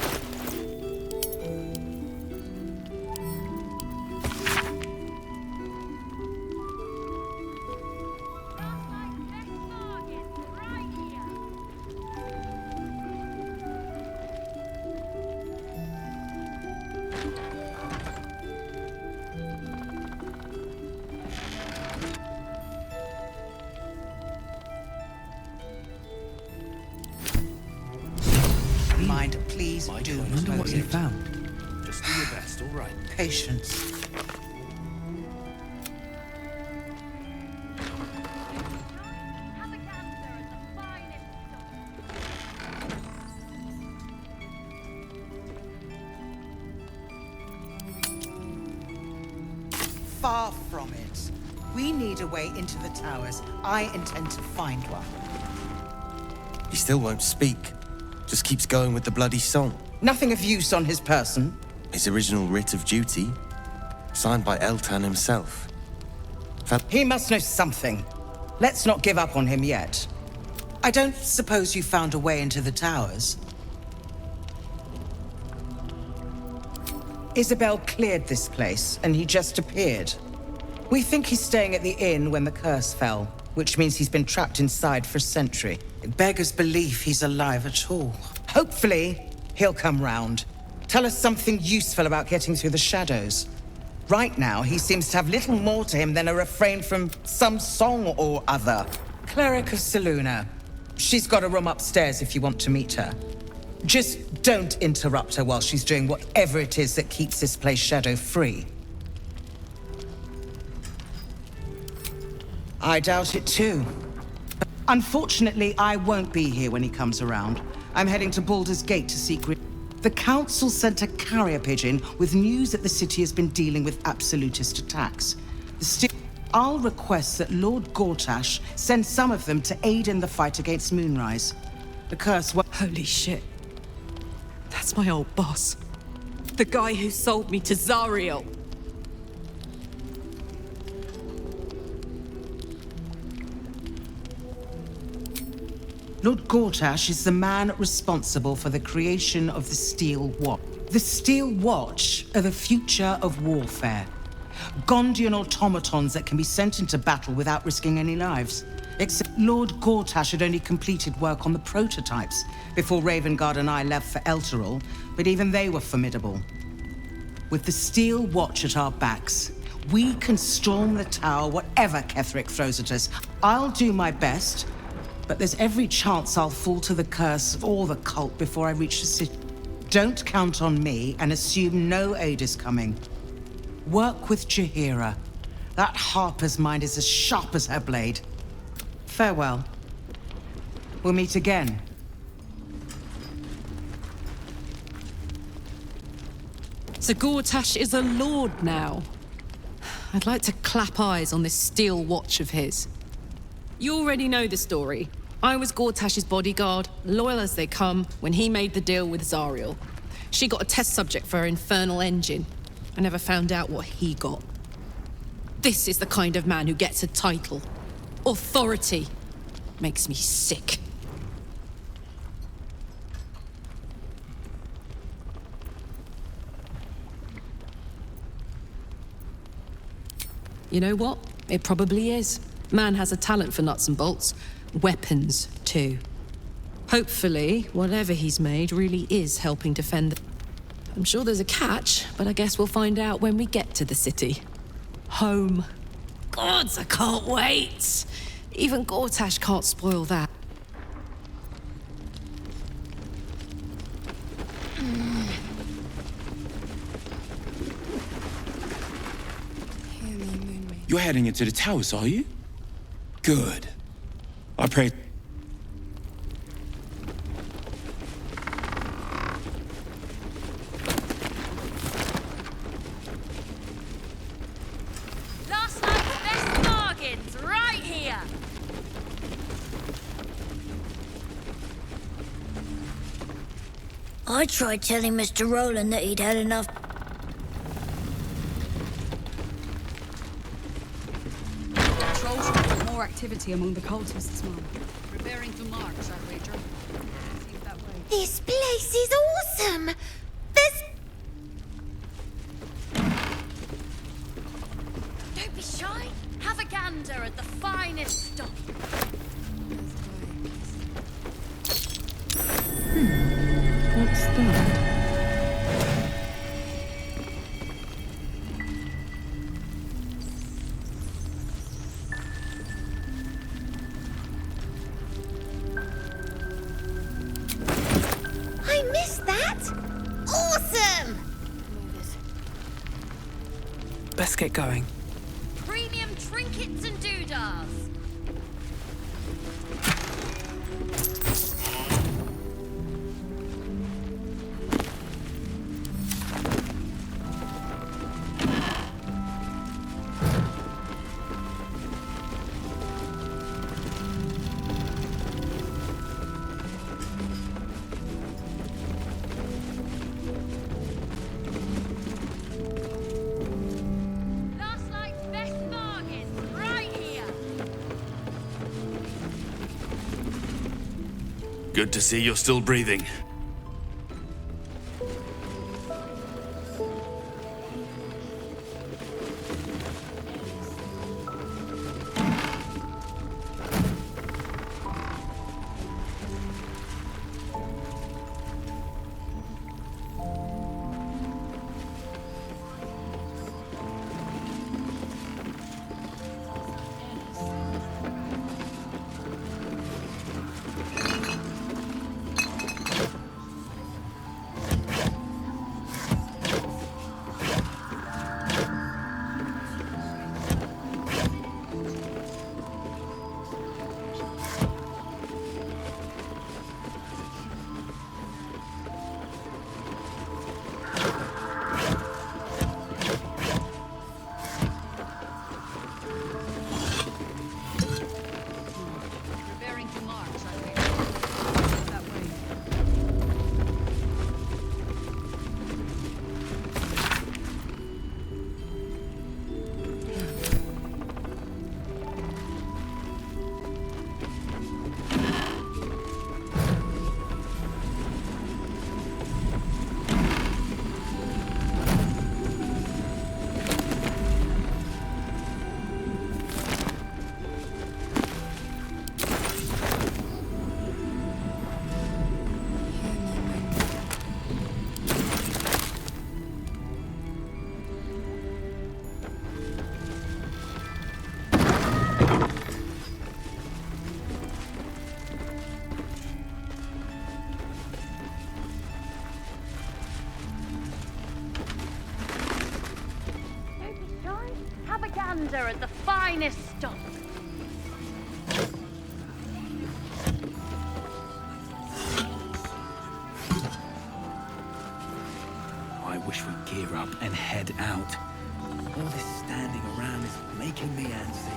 Mind, please do not wonder what close you it. found. Just do your best, all right? Patience. Far from it. We need a way into the towers. I intend to find one. He still won't speak. Just keeps going with the bloody song. Nothing of use on his person. His original writ of duty, signed by Eltan himself. He must know something. Let's not give up on him yet. I don't suppose you found a way into the towers? Isabel cleared this place, and he just appeared. We think he's staying at the inn when the curse fell, which means he's been trapped inside for a century. It beggars belief he's alive at all. Hopefully, he'll come round. Tell us something useful about getting through the shadows. Right now, he seems to have little more to him than a refrain from some song or other. Cleric of Selûne. She's got a room upstairs if you want to meet her. Just don't interrupt her while she's doing whatever it is that keeps this place shadow-free. I doubt it too. Unfortunately, I won't be here when he comes around. I'm heading to Baldur's Gate to seek... The Council sent a carrier pigeon with news that the city has been dealing with absolutist attacks. I'll request that Lord Gortash send some of them to aid in the fight against Moonrise. The curse... Holy shit. That's my old boss. The guy who sold me to Zariel. Lord Gortash is the man responsible for the creation of the Steel Watch. The Steel Watch are the future of warfare. Gondian automatons that can be sent into battle without risking any lives. Except Lord Gortash had only completed work on the prototypes before Ravengard and I left for Elturel, but even they were formidable. With the Steel Watch at our backs, we can storm the tower whatever Ketheric throws at us. I'll do my best, but there's every chance I'll fall to the curse or the cult before I reach the city. Don't count on me and assume no aid is coming. Work with Jaheira. That harper's mind is as sharp as her blade. Farewell. We'll meet again. So Gortash is a lord now. I'd like to clap eyes on this steel watch of his. You already know the story. I was Gortash's bodyguard, loyal as they come, when he made the deal with Zariel. She got a test subject for her infernal engine. I never found out what he got. This is the kind of man who gets a title. Authority. Makes me sick. You know what? It probably is. Man has a talent for nuts and bolts. Weapons, too. Hopefully, whatever he's made really is helping defend. I'm sure there's a catch, but I guess we'll find out when we get to the city. Home. Gods, I can't wait! Even Gortash can't spoil that. You're heading into the towers, are you? Good. I pray... Last night's best bargains, right here! I tried telling Mr. Roland that he'd had enough. Patrols report more activity among the cultists, Mom. Preparing to march, I wager. This place is awesome! There's... Don't be shy. Have a gander at the finest stuff. What's that? I missed that! Awesome! Let's get going. Premium trinkets and doodahs. Last night's best bargains, right here. Good to see you're still breathing. wonder at the finest stock. I wish we'd gear up and head out. All this standing around is making me antsy.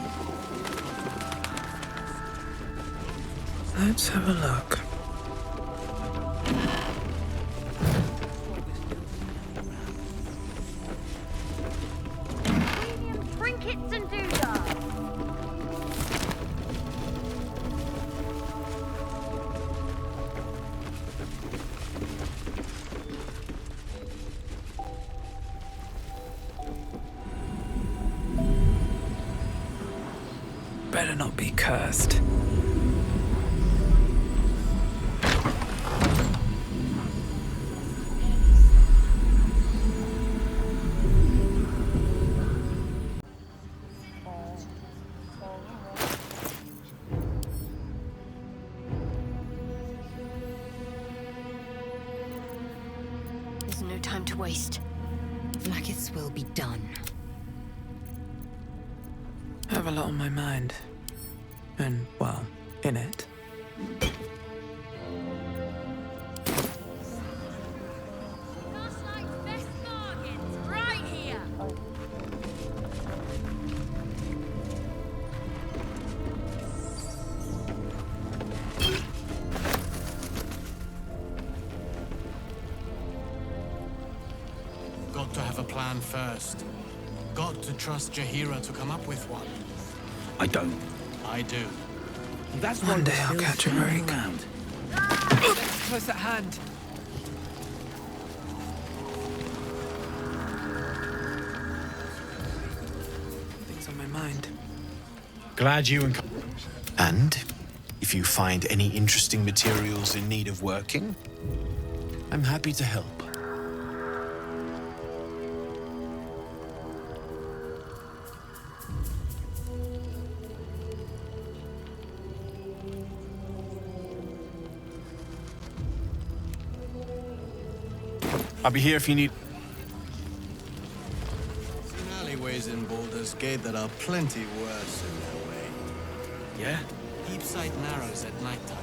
Let's have a look. Premium trinkets and doodads. Better not be cursed. There's no time to waste. Blackets will be done. I have a lot on my mind. And, well, in it. Right here. Got to have a plan first. Got to trust Jaheira to come up with one. I don't. I do. That's One day I'll catch a break. Close at hand. Things on my mind. Glad you and... And if you find any interesting materials in need of working, I'm happy to help. I'll be here if you need... Seen alleyways in Baldur's Gate that are plenty worse in their way. Yeah? Deep sight narrows at nighttime.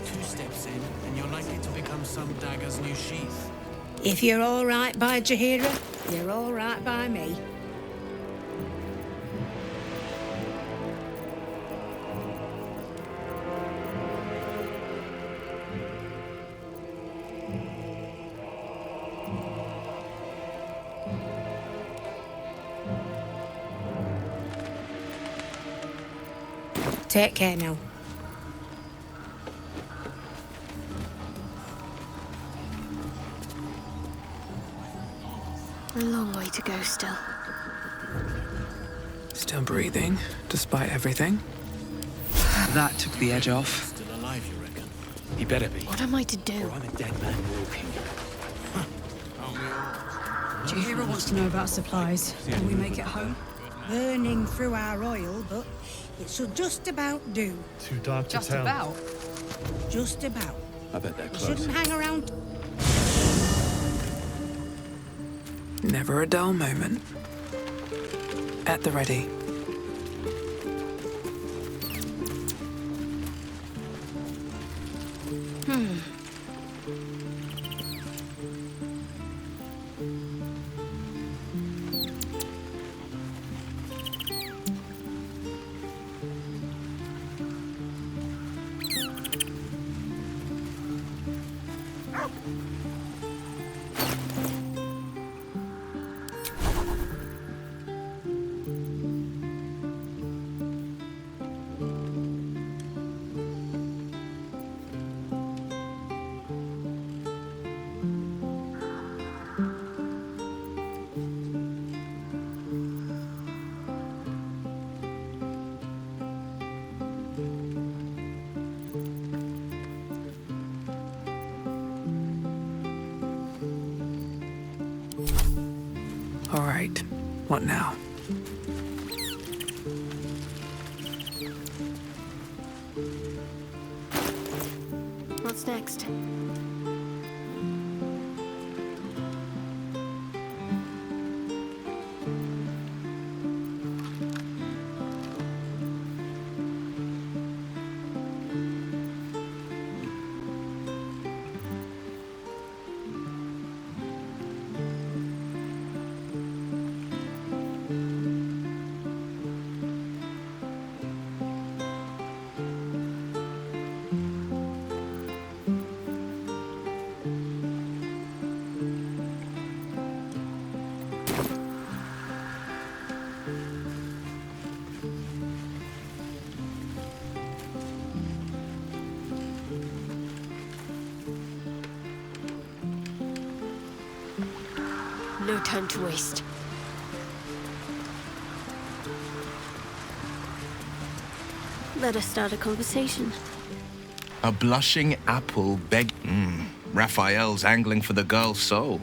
2 steps in, and you're likely to become some dagger's new sheath. If you're all right by Jaheira, you're all right by me. Take care now. A long way to go still. Still breathing, despite everything. That took the edge off. Still alive, you reckon? He better be. What am I to do? Or I'm a dead man walking. Jaheira wants to know about supplies. Can we make it home? Burning through our oil, but it should just about do. Too dark to Just tell. about. Just about. I bet they're You close. shouldn't hang around. Never a dull moment. At the ready. All right, what now? What's next? no time to waste. Let us start a conversation. A blushing apple beg. Raphael's angling for the girl's soul.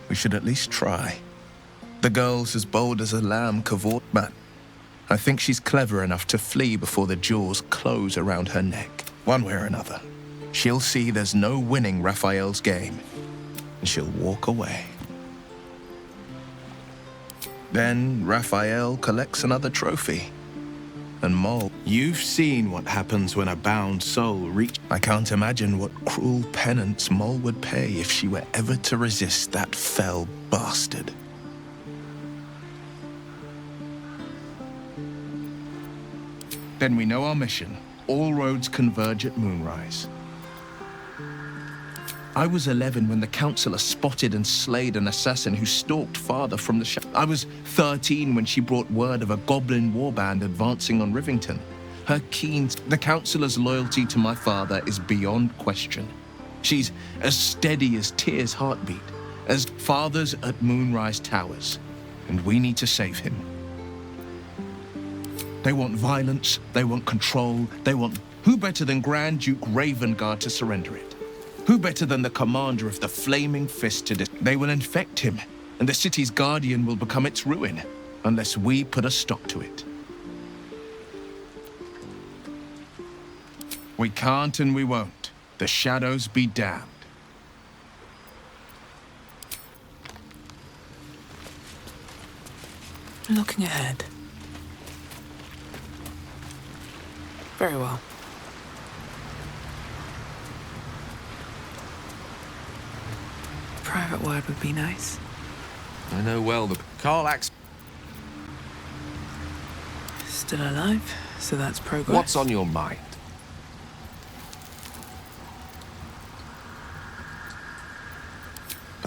We should at least try. The girl's as bold as a lamb cavort, but I think she's clever enough to flee before the jaws close around her neck. One way or another, she'll see there's no winning Raphael's game, and she'll walk away. Then Raphael collects another trophy. And Mole, you've seen what happens when a bound soul I can't imagine what cruel penance Mole would pay if she were ever to resist that fell bastard. Then we know our mission. All roads converge at moonrise. I was 11 when the councillor spotted and slayed an assassin who stalked father from the I was 13 when she brought word of a goblin warband advancing on Rivington. The councillor's loyalty to my father is beyond question. She's as steady as Tyr's heartbeat, as father's at Moonrise Towers, and we need to save him. They want violence, they want control, they want... Who better than Grand Duke Ravengard to surrender it? Who better than the commander of the Flaming Fist to... They will infect him, and the city's guardian will become its ruin, unless we put a stop to it. We can't and we won't. The shadows be damned. Looking ahead. Very well. Private word would be nice. I know well the Carlax. Still alive, so that's progress. What's on your mind?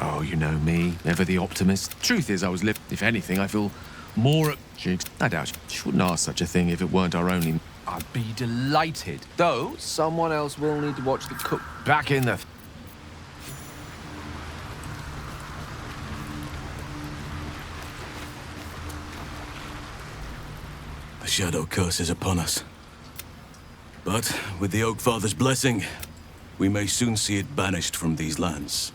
Oh, you know me, never the optimist. Truth is, I was if anything, I feel more at jigs. I doubt she wouldn't ask such a thing if it weren't our only. I'd be delighted. Though, someone else will need to watch the cook. Back in the... The shadow curse is upon us. But with the Oak Father's blessing, we may soon see it banished from these lands.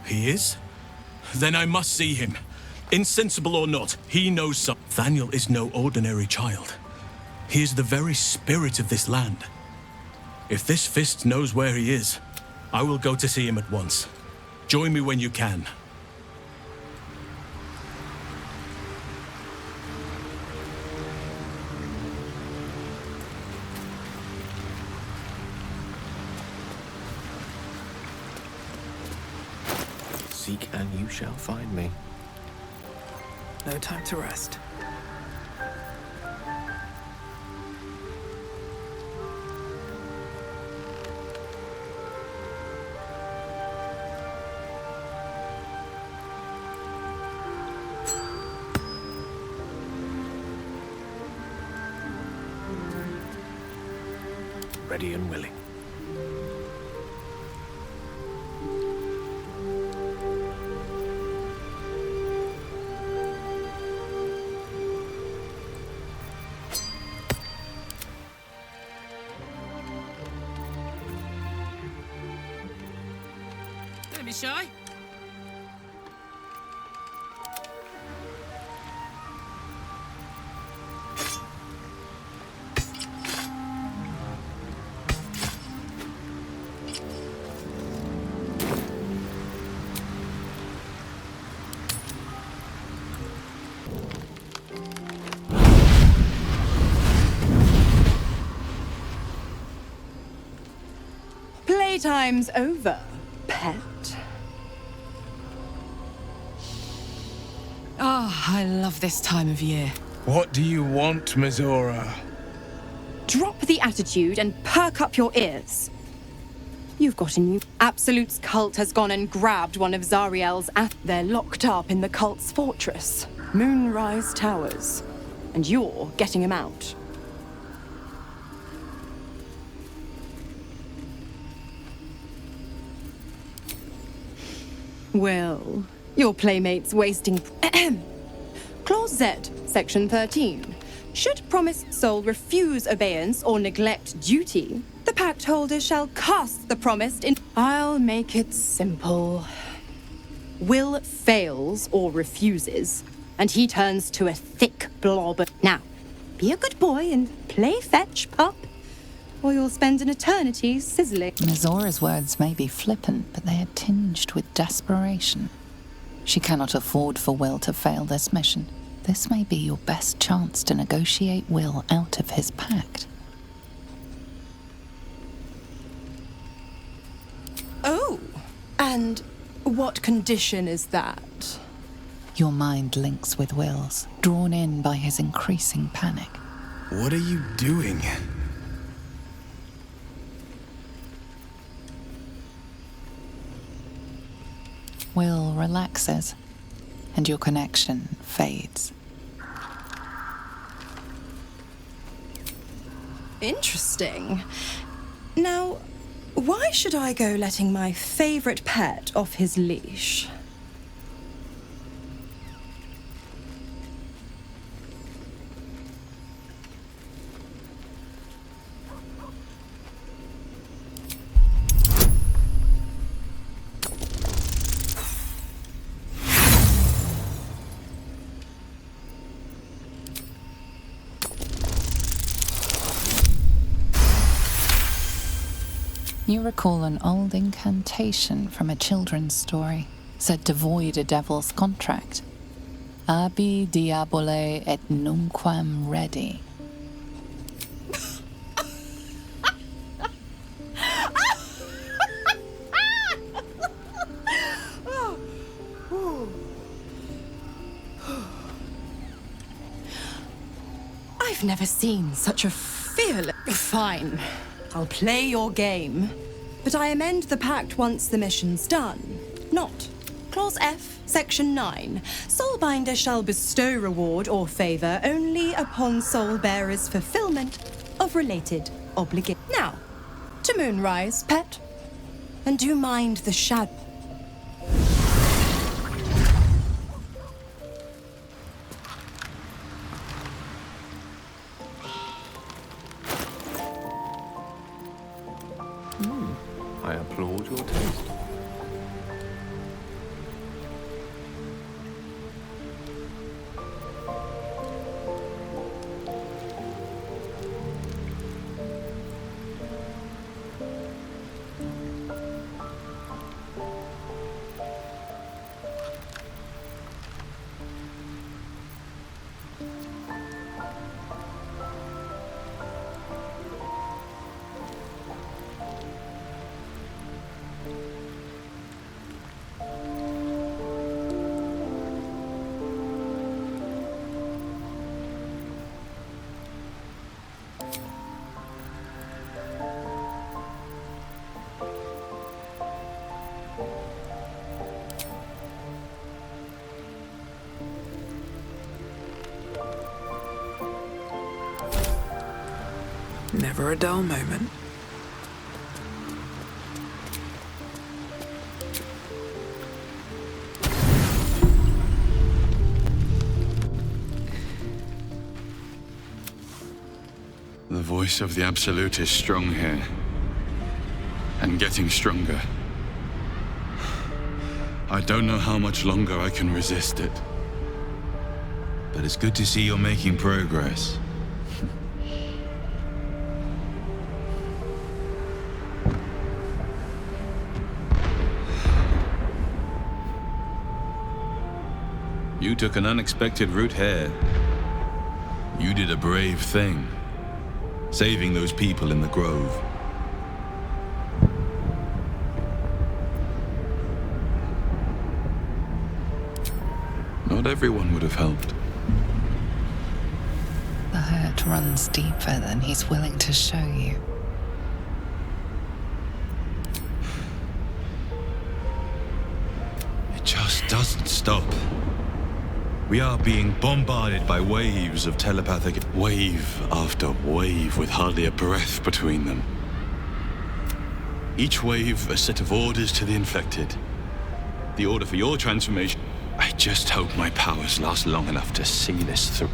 He is? Then I must see him. Insensible or not, he knows something. Thaniel is no ordinary child. He is the very spirit of this land. If this fist knows where he is, I will go to see him at once. Join me when you can. Seek and you shall find me. No time to rest. Ready and willing. Don't be shy. Playtime's over, pet. Oh, I love this time of year. What do you want, Mizora? Drop the attitude and perk up your ears. You've got a new... Absolute's cult has gone and grabbed one of Zariel's... They're locked up in the cult's fortress, Moonrise Towers. And you're getting him out. Well, your playmate's wasting... Clause Z, Section 13. Should promised soul refuse obeyance or neglect duty, the pact holder shall cast the promised in... I'll make it simple. Will fails or refuses, and he turns to a thick blob. Now, be a good boy and play fetch, pup, or you'll spend an eternity sizzling. Mizora's words may be flippant, but they are tinged with desperation. She cannot afford for Will to fail this mission. This may be your best chance to negotiate Will out of his pact. Oh, and what condition is that? Your mind links with Will's, drawn in by his increasing panic. What are you doing? Will relaxes, and your connection fades. Interesting. Now, why should I go letting my favorite pet off his leash? You recall an old incantation from a children's story, said to void a devil's contract. Abi diabole et nunquam redi. I've never seen such a fearless... Fine. I'll play your game, but I amend the pact once the mission's done. Not. Clause F, Section 9. Soulbinder shall bestow reward or favour only upon soul bearer's fulfillment of related obligations. Now, to Moonrise, pet. And do mind the shadow. I applaud your taste. Never a dull moment. The voice of the Absolute is strong here. And getting stronger. I don't know how much longer I can resist it. But it's good to see you're making progress. You took an unexpected route here. You did a brave thing, saving those people in the grove. Not everyone would have helped. The hurt runs deeper than he's willing to show you. Just stop. We are being bombarded by waves of telepathic... Wave after wave with hardly a breath between them. Each wave a set of orders to the infected. The order for your transformation. I just hope my powers last long enough to see this through.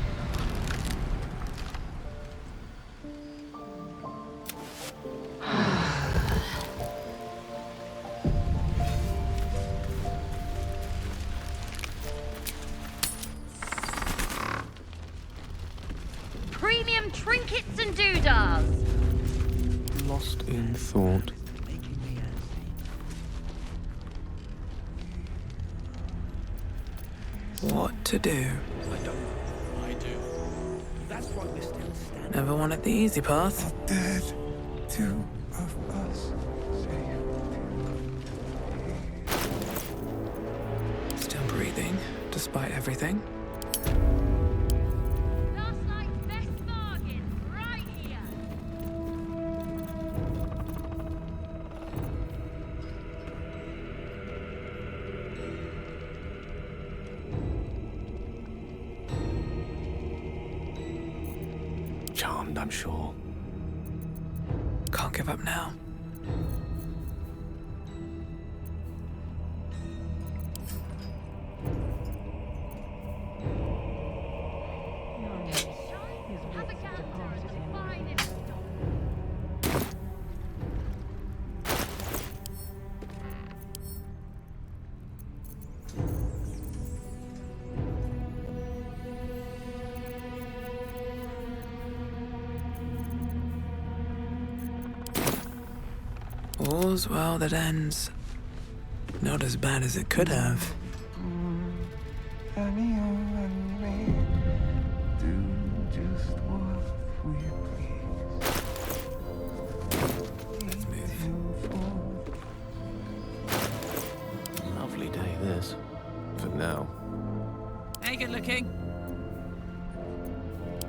Premium trinkets and doodads. Lost in thought. What to do? I do. That's why we're still standing. Never wanted the easy path. Dead. Two of us. Still breathing, despite everything. Last night's best bargain, right here. Charmed, I'm sure. Can't give up now. All's well that ends. Not as bad as it could have. And you and me do just what we please. Let's move. Lovely day, this. For now. Hey, good looking.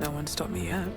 No one stopped me yet.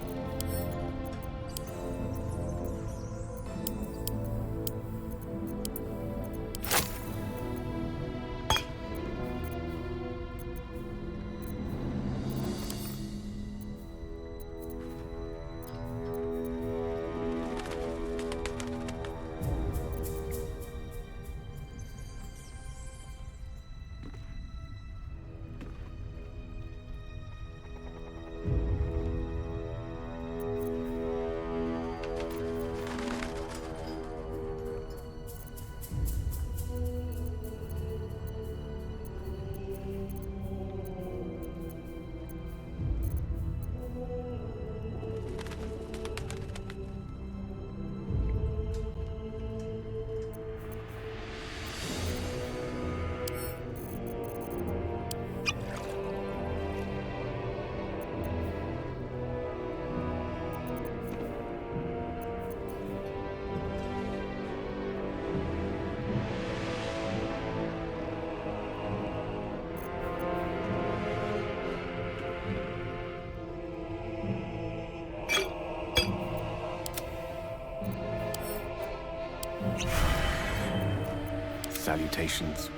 Salutations.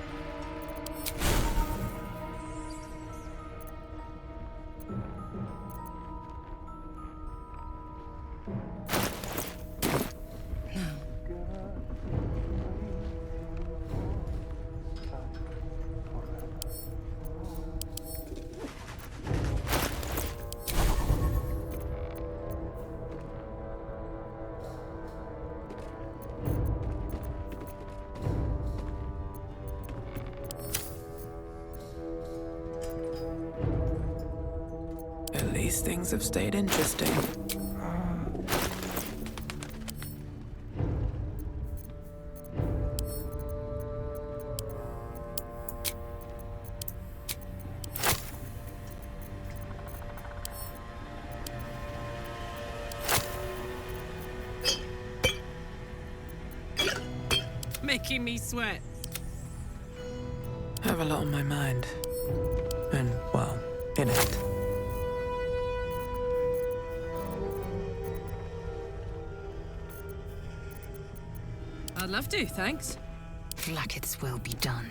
At least things have stayed interesting. Making me sweat. I have a lot on my mind. And, well, in it. I'd love to, thanks. Like its will be done.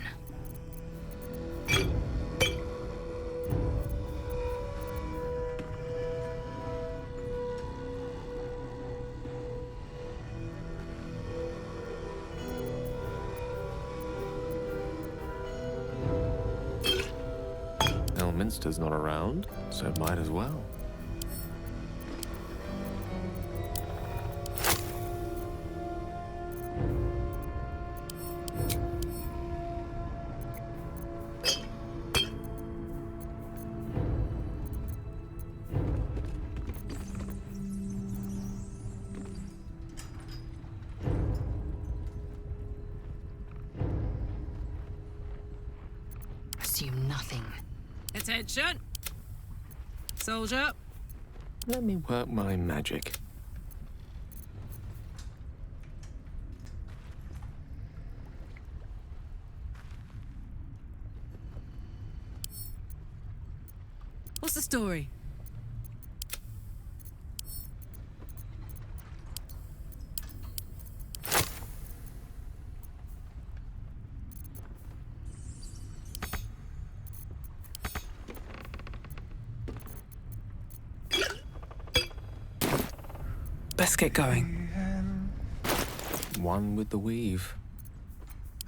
Elminster's not around, so might as well. Assume nothing. Attention! Soldier. Let me work my magic. What's the story? Let's get going. One with the weave.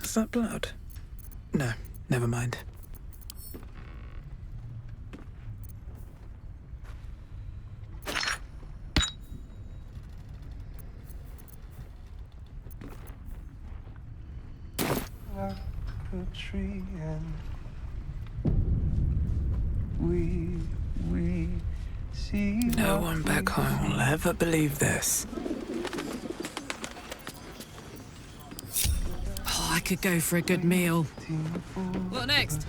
Is that blood? No, never mind. A tree and we see. No one back home will ever believe this. Oh, I could go for a good meal. What next?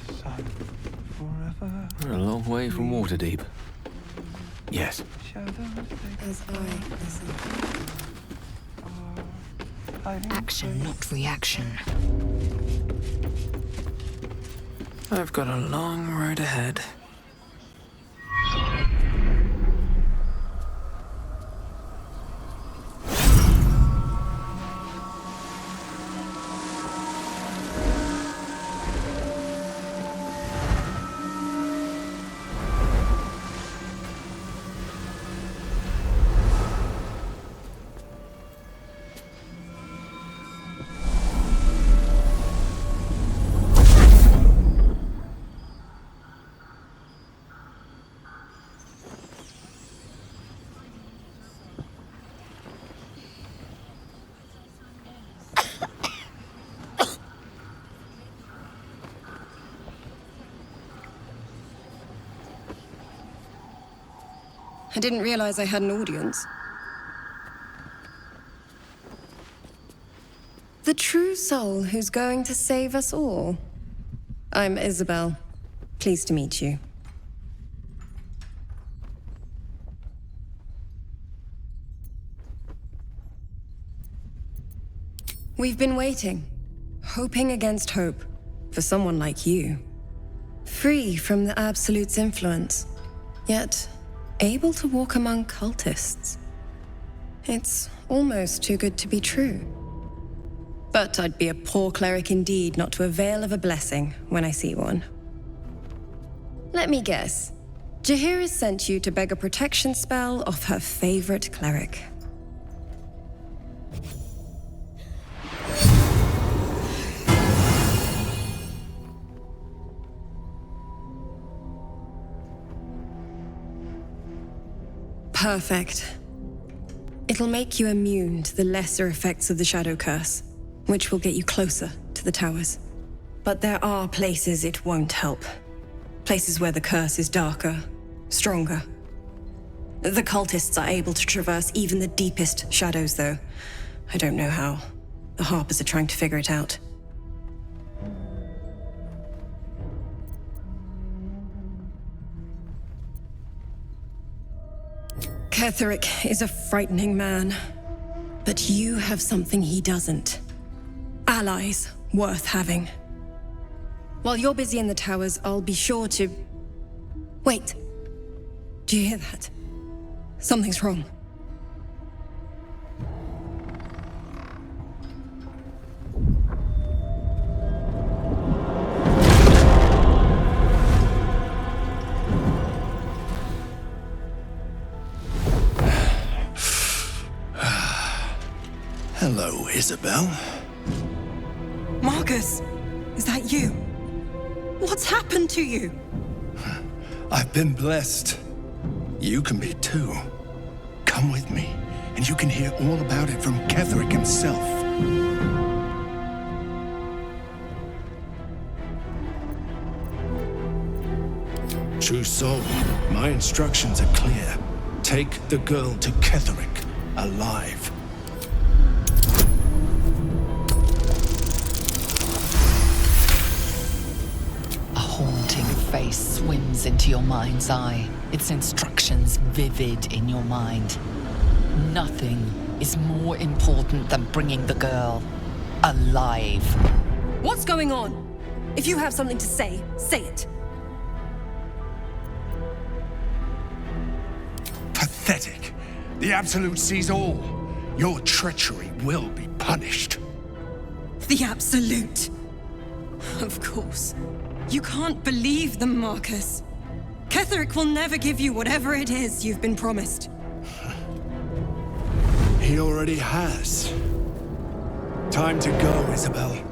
We're a long way from Waterdeep. Yes. As I listen. Action, not reaction. I've got a long road ahead. I didn't realize I had an audience. The true soul who's going to save us all. I'm Isabel. Pleased to meet you. We've been waiting, hoping against hope, for someone like you. Free from the Absolute's influence, yet able to walk among cultists. It's almost too good to be true. But I'd be a poor cleric indeed not to avail of a blessing when I see one. Let me guess. Jaheira sent you to beg a protection spell off her favorite cleric. Perfect. It'll make you immune to the lesser effects of the Shadow Curse, which will get you closer to the towers. But there are places it won't help. Places where the curse is darker, stronger. The cultists are able to traverse even the deepest shadows, though. I don't know how. The Harpers are trying to figure it out. Ketheric is a frightening man, but you have something he doesn't. Allies worth having. While you're busy in the towers, I'll be sure to... Wait. Do you hear that? Something's wrong. Hello, Isabel. Marcus, is that you? What's happened to you? I've been blessed. You can be too. Come with me, and you can hear all about it from Ketherick himself. True soul, my instructions are clear. Take the girl to Ketherick, alive. A haunting face swims into your mind's eye, its instructions vivid in your mind. Nothing is more important than bringing the girl alive. What's going on? If you have something to say, say it. Pathetic. The Absolute sees all. Your treachery will be punished. The Absolute. Of course. You can't believe them, Marcus. Ketherick will never give you whatever it is you've been promised. He already has. Time to go, Isabel.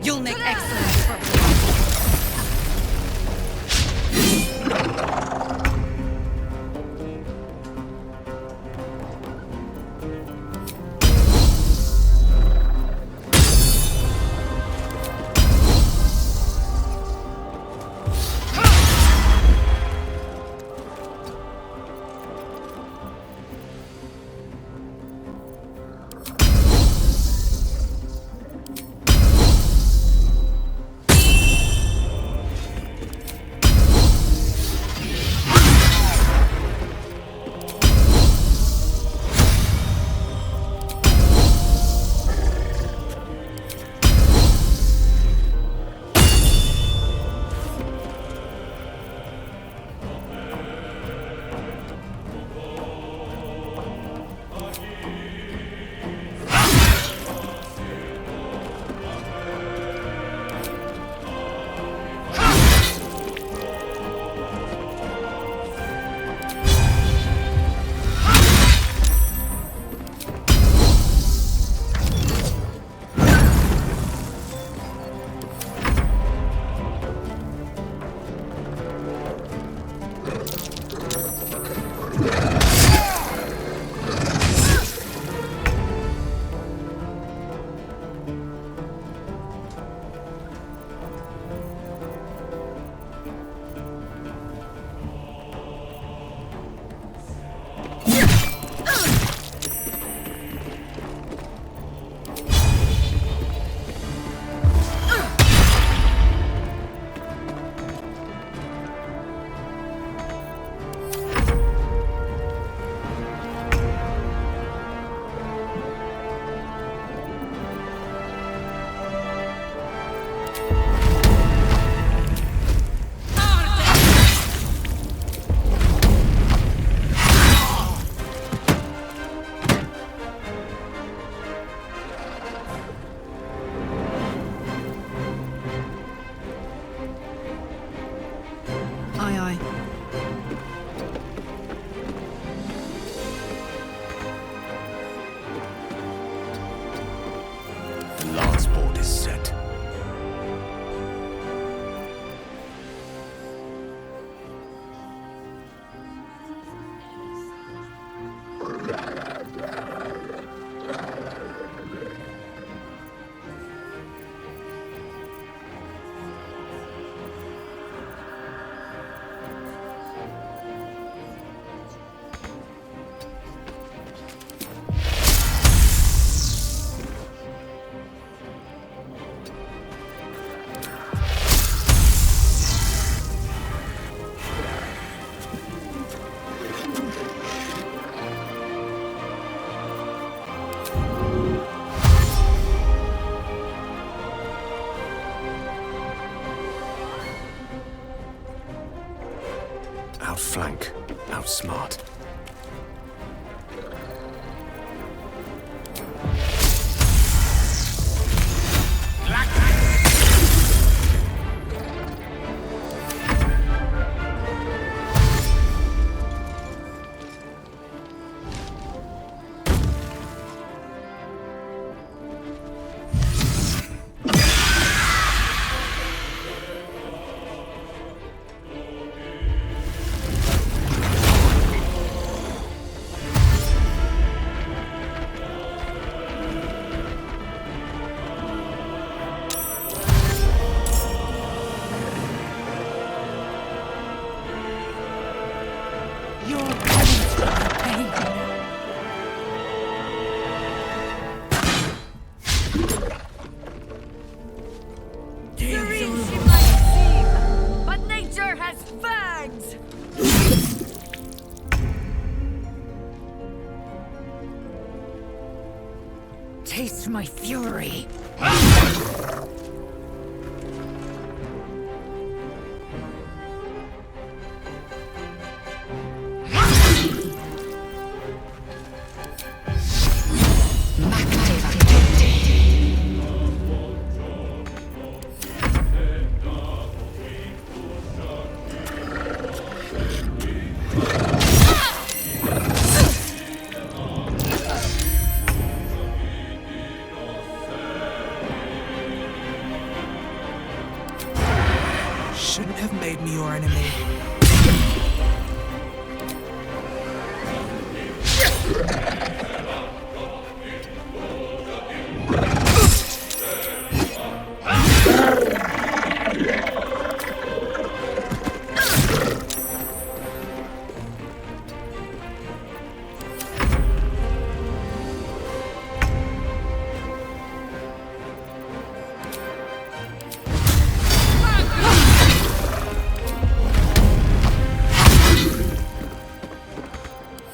You'll make excellent progress. outflank, outsmart. But nature has fangs! Taste my fury. Shouldn't have made me your enemy.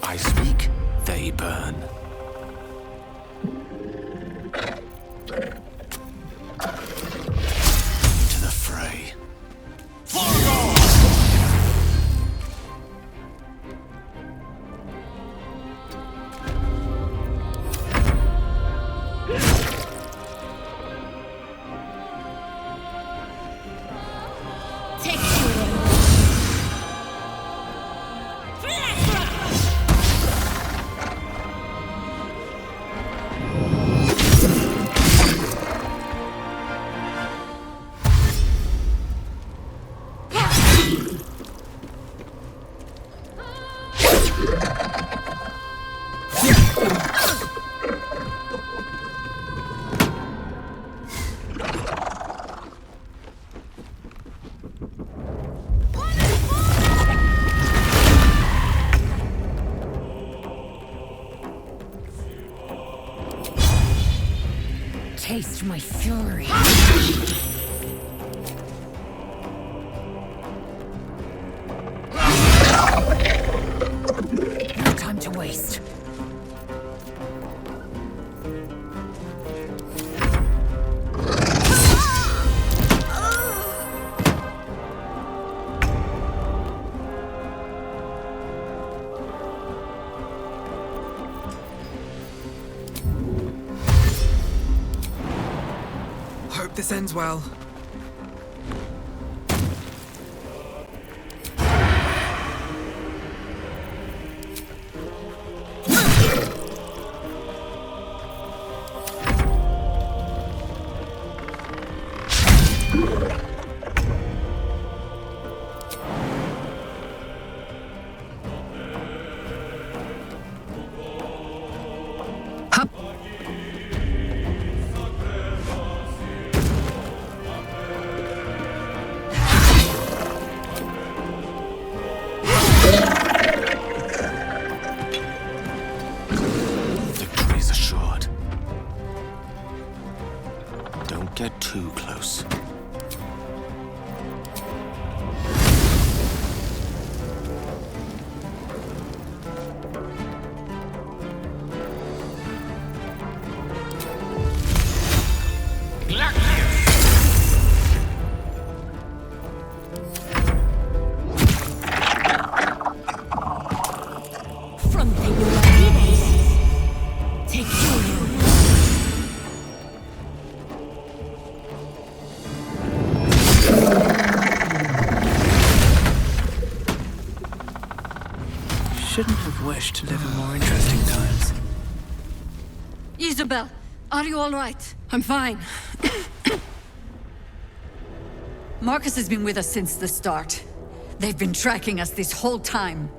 I speak, they burn. To the fray. Taste my fury. No time to waste. Hope this ends well. shouldn't have wished to live in more interesting times. Isabel, are you all right? I'm fine. Marcus has been with us since the start. They've been tracking us this whole time.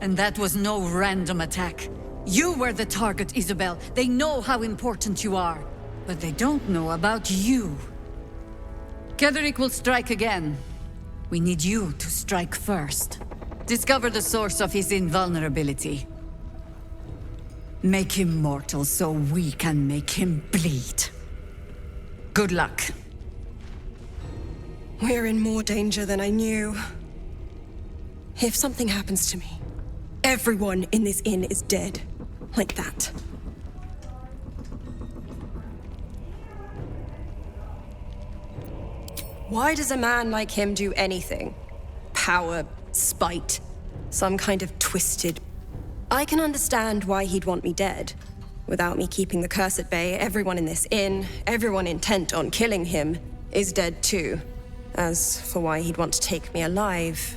And that was no random attack. You were the target, Isabel. They know how important you are. But they don't know about you. Ketheric will strike again. We need you to strike first. Discover the source of his invulnerability. Make him mortal so we can make him bleed. Good luck. We're in more danger than I knew. If something happens to me, everyone in this inn is dead. Like that. Why does a man like him do anything? Power, spite, some kind of twisted... I can understand why he'd want me dead. Without me keeping the curse at bay, everyone in this inn, everyone intent on killing him, is dead too. As for why he'd want to take me alive...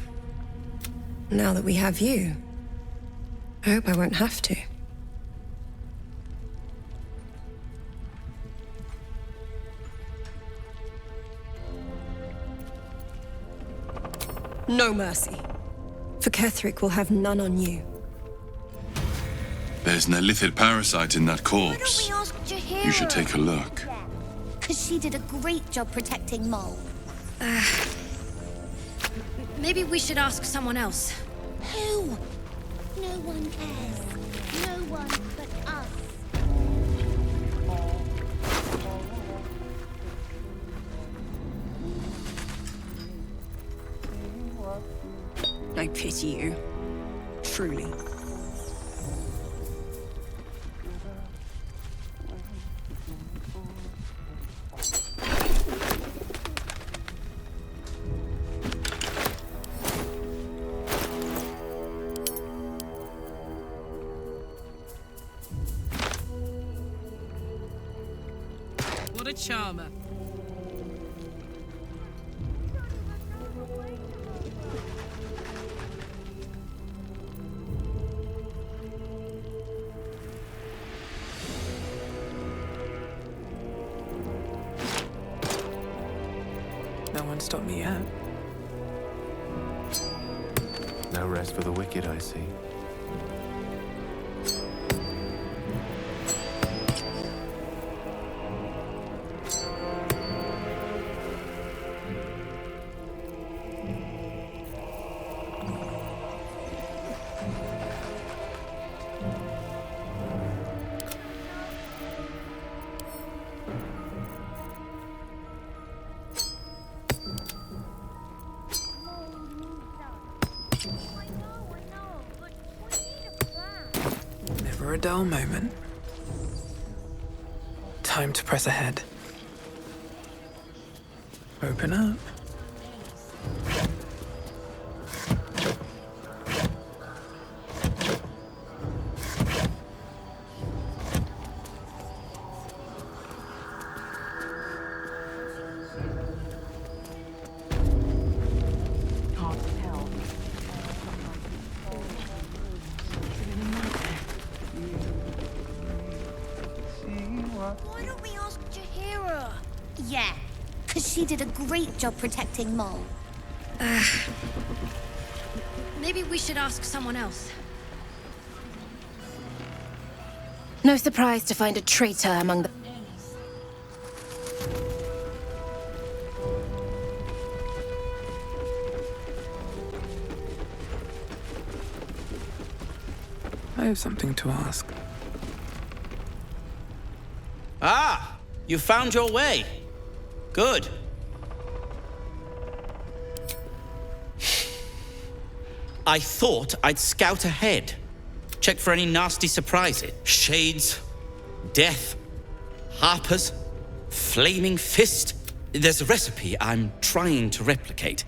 Now that we have you, I hope I won't have to. No mercy. For Ketheric will have none on you. There's an illithid parasite in that corpse. Why don't we ask Jaheira? You should take a look. Because she did a great job protecting Mole. Maybe we should ask someone else. Who? No one cares. No one but us. I pity you. Truly. What a charmer. No one stopped me yet. No rest for the wicked, I see. Never a dull moment. Time to press ahead. Open up. Why don't we ask Jaheira? Yeah, because she did a great job protecting Mole. Maybe we should ask someone else. No surprise to find a traitor among the... I have something to ask. Ah, you found your way. Good. I thought I'd scout ahead. Check for any nasty surprises. Shades, death, harpers, flaming fist. There's a recipe I'm trying to replicate.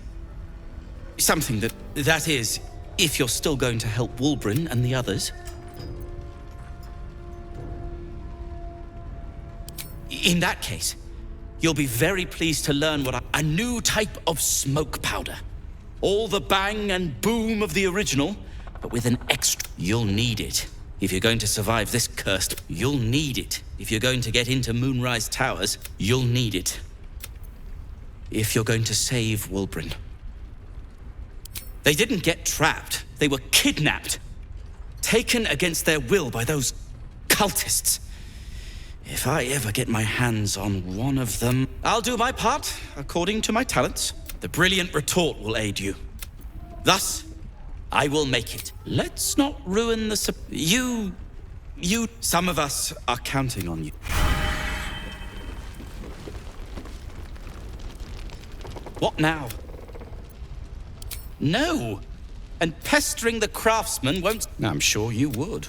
Something that is, if you're still going to help Wulbren and the others. In that case, you'll be very pleased to learn what a new type of smoke powder. All the bang and boom of the original, but with an extra. You'll need it. If you're going to survive this cursed, you'll need it. If you're going to get into Moonrise Towers, you'll need it. If you're going to save Wulbren. They didn't get trapped. They were kidnapped. Taken against their will by those cultists. If I ever get my hands on one of them, I'll do my part according to my talents. The brilliant retort will aid you. Thus, I will make it. Let's not ruin the some of us are counting on you. What now? No! And pestering the craftsman won't... I'm sure you would.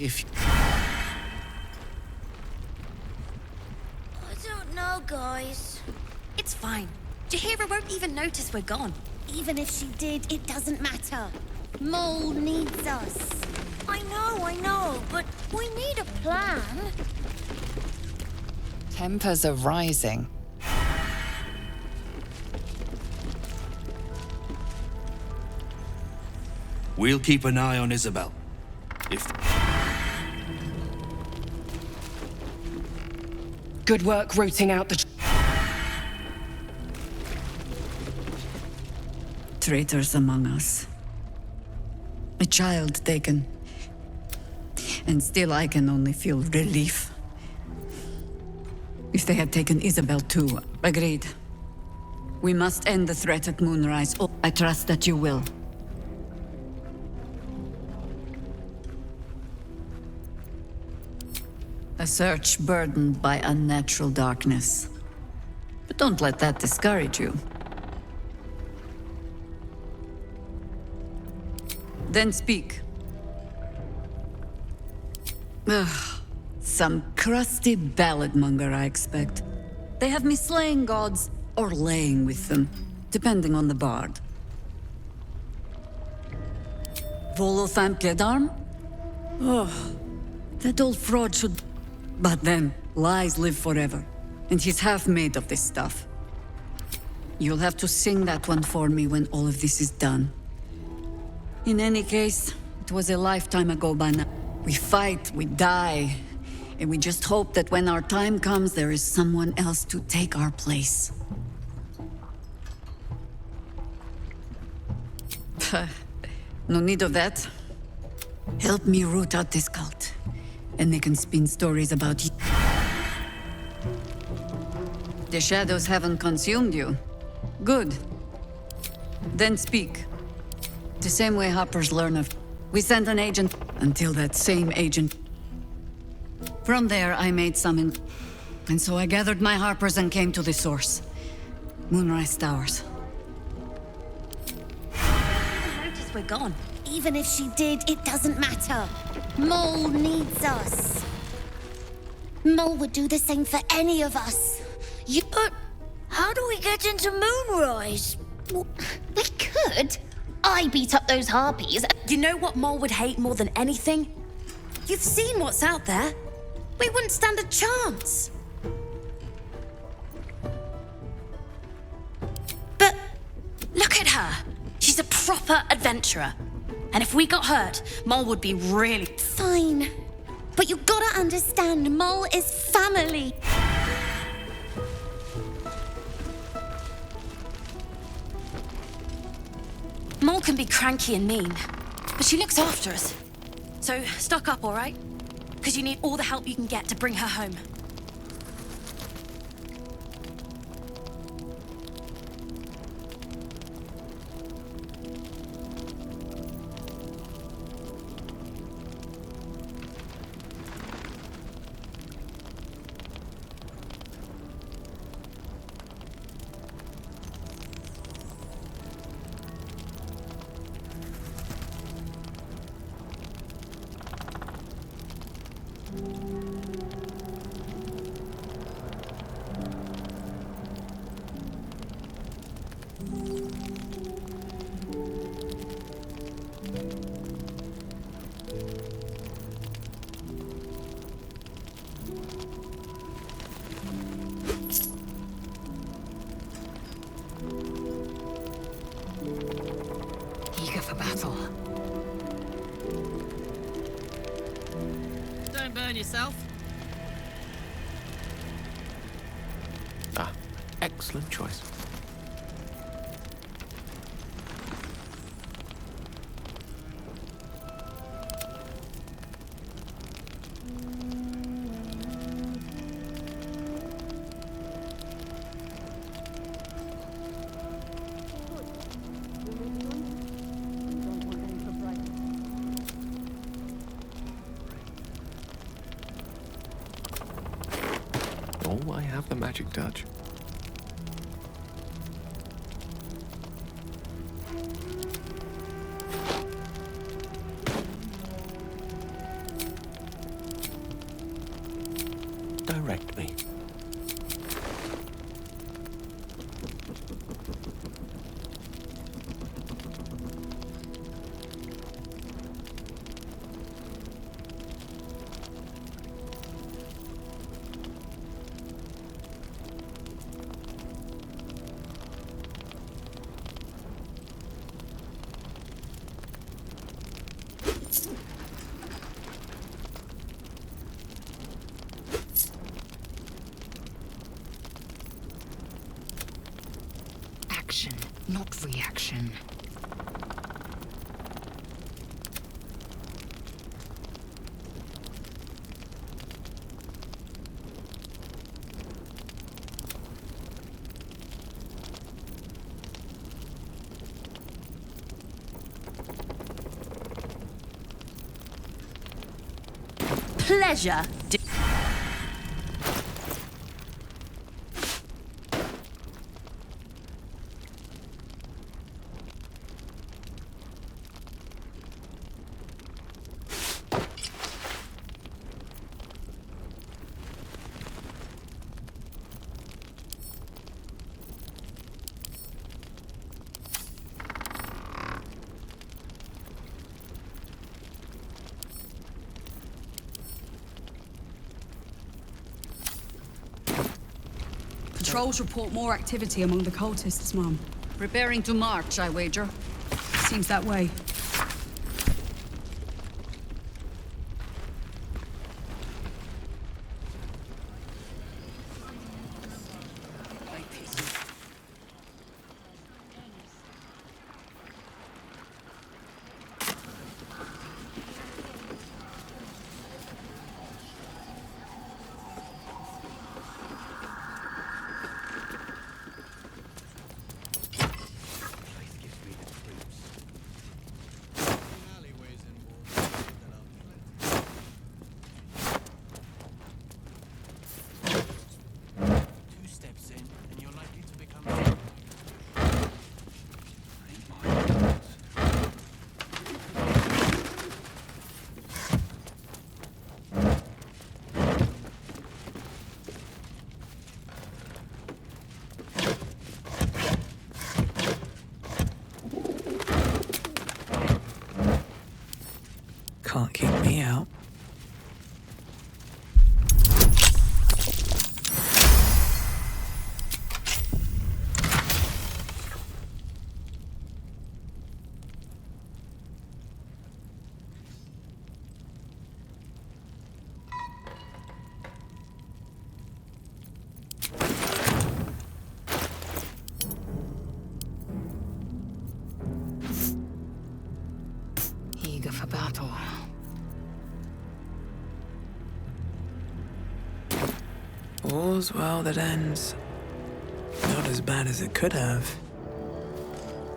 If I don't know, guys. It's fine. Jaheira won't even notice we're gone. Even if she did, it doesn't matter. Mole needs us. I know, but we need a plan. Tempers are rising. We'll keep an eye on Isabel. If... Good work rooting out the... Traitors among us. A child taken. And still I can only feel relief. If they had taken Isabel too, agreed. We must end the threat at Moonrise. Oh, I trust that you will. A search burdened by unnatural darkness. But don't let that discourage you. Then speak. Ugh, some crusty ballad monger, I expect. They have me slaying gods or laying with them, depending on the bard. Volothamp Gedarm? Oh, that old fraud should... But then, lies live forever, and he's half made of this stuff. You'll have to sing that one for me when all of this is done. In any case, it was a lifetime ago by now. We fight, we die, and we just hope that when our time comes, there is someone else to take our place. No need of that. Help me root out this cult, and they can spin stories about you. The shadows haven't consumed you. Good. Then speak. The same way hoppers learn of... We sent an agent until that same agent... From there, I made some in... And so I gathered my harpers and came to the source. Moonrise Towers. Notice we're gone. Even if she did, it doesn't matter. Mole needs us. Mole would do the same for any of us. But how do we get into Moonrise? We could. I beat up those harpies. You know what Mole would hate more than anything? You've seen what's out there. We wouldn't stand a chance. But look at her. She's a proper adventurer. And if we got hurt, Mole would be really... Fine. But you gotta understand, Mole is family. Mole can be cranky and mean, but she looks after us. So stock up, all right? Because you need all the help you can get to bring her home. Eager for battle. Don't burn yourself. Ah, excellent choice. Oh, I have the magic touch. Direct me. Action, not reaction. Pleasure. Patrols report more activity among the cultists, Mum. Preparing to march, I wager. Seems that way. can't keep me out. Eager for battle. All's well that ends. Not as bad as it could have.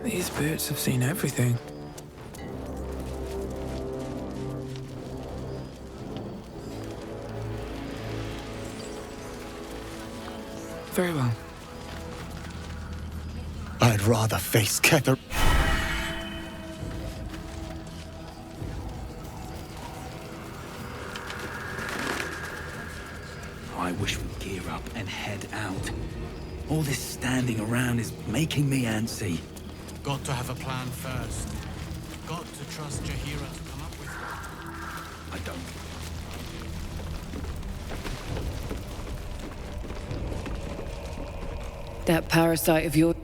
These boots have seen everything. Very well. I'd rather face Kether. I wish we'd gear up and head out. All this standing around is making me antsy. Got to have a plan first. Got to trust Jaheira to come up with one. I don't. That parasite of yours.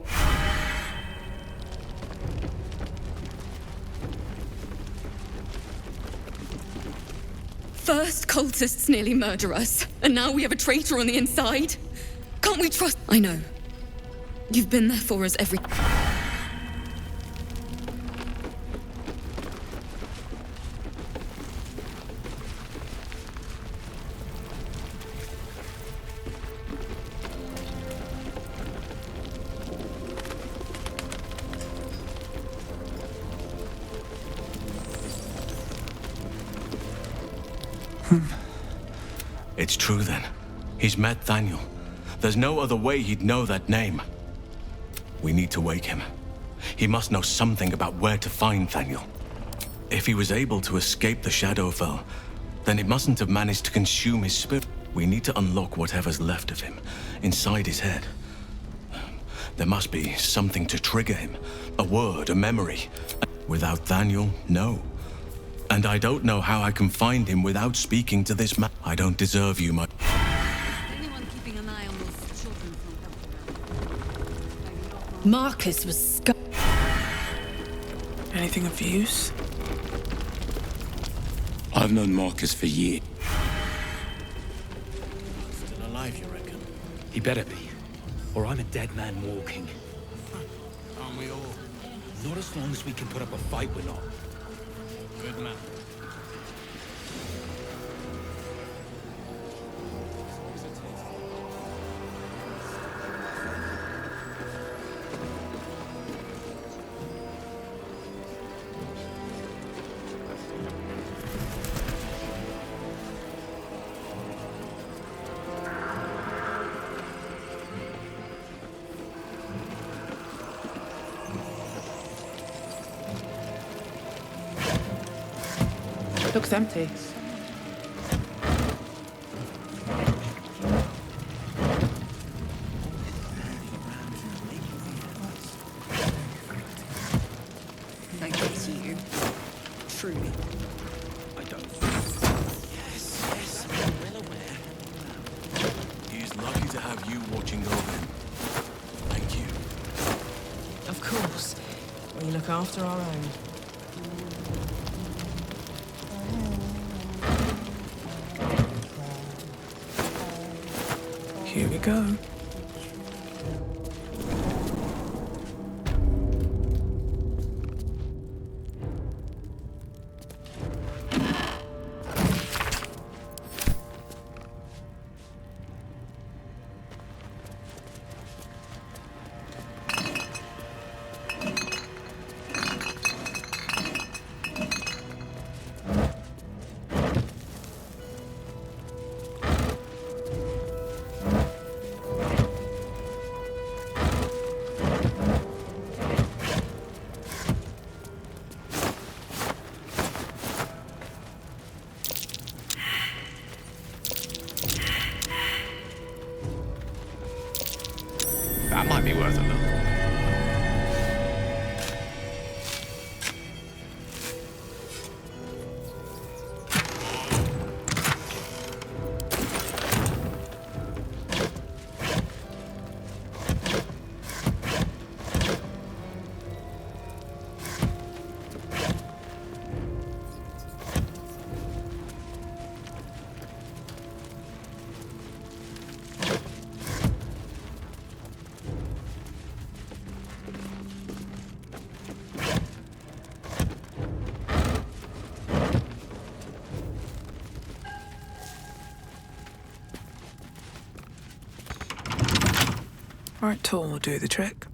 First, cultists nearly murder us, and now we have a traitor on the inside. Can't we trust? I know. You've been there for us every. It's true then. He's met Daniel. There's no other way he'd know that name. We need to wake him. He must know something about where to find Daniel. If he was able to escape the Shadowfell, then it mustn't have managed to consume his spirit. We need to unlock whatever's left of him, inside his head. There must be something to trigger him. A word, a memory. Without Daniel, no. And I don't know how I can find him without speaking to this man. I don't deserve you, my... Anyone keeping an eye on those children Marcus was Anything of use? I've known Marcus for years. Still alive, you reckon? He better be, or I'm a dead man walking. Aren't we all? Not as long as we can put up a fight, we're not. Good man. Looks empty. Like it's you. Truly. I don't. Yes, I'm well aware. He's lucky to have you watching over him. Thank you. Of course. We look after our own. Here we go. Right tool will do the trick.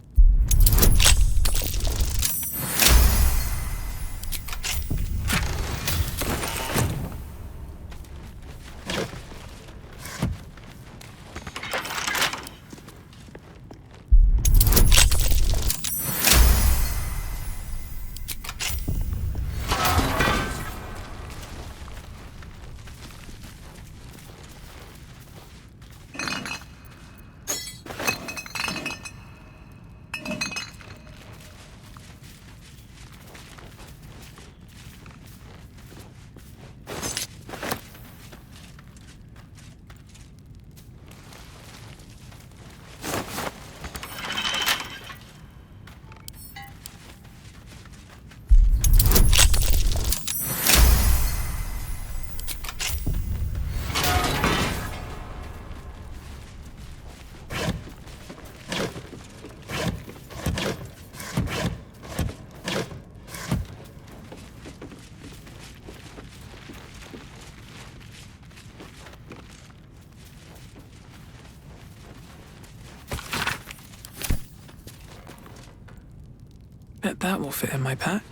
Bet that will fit in my pack.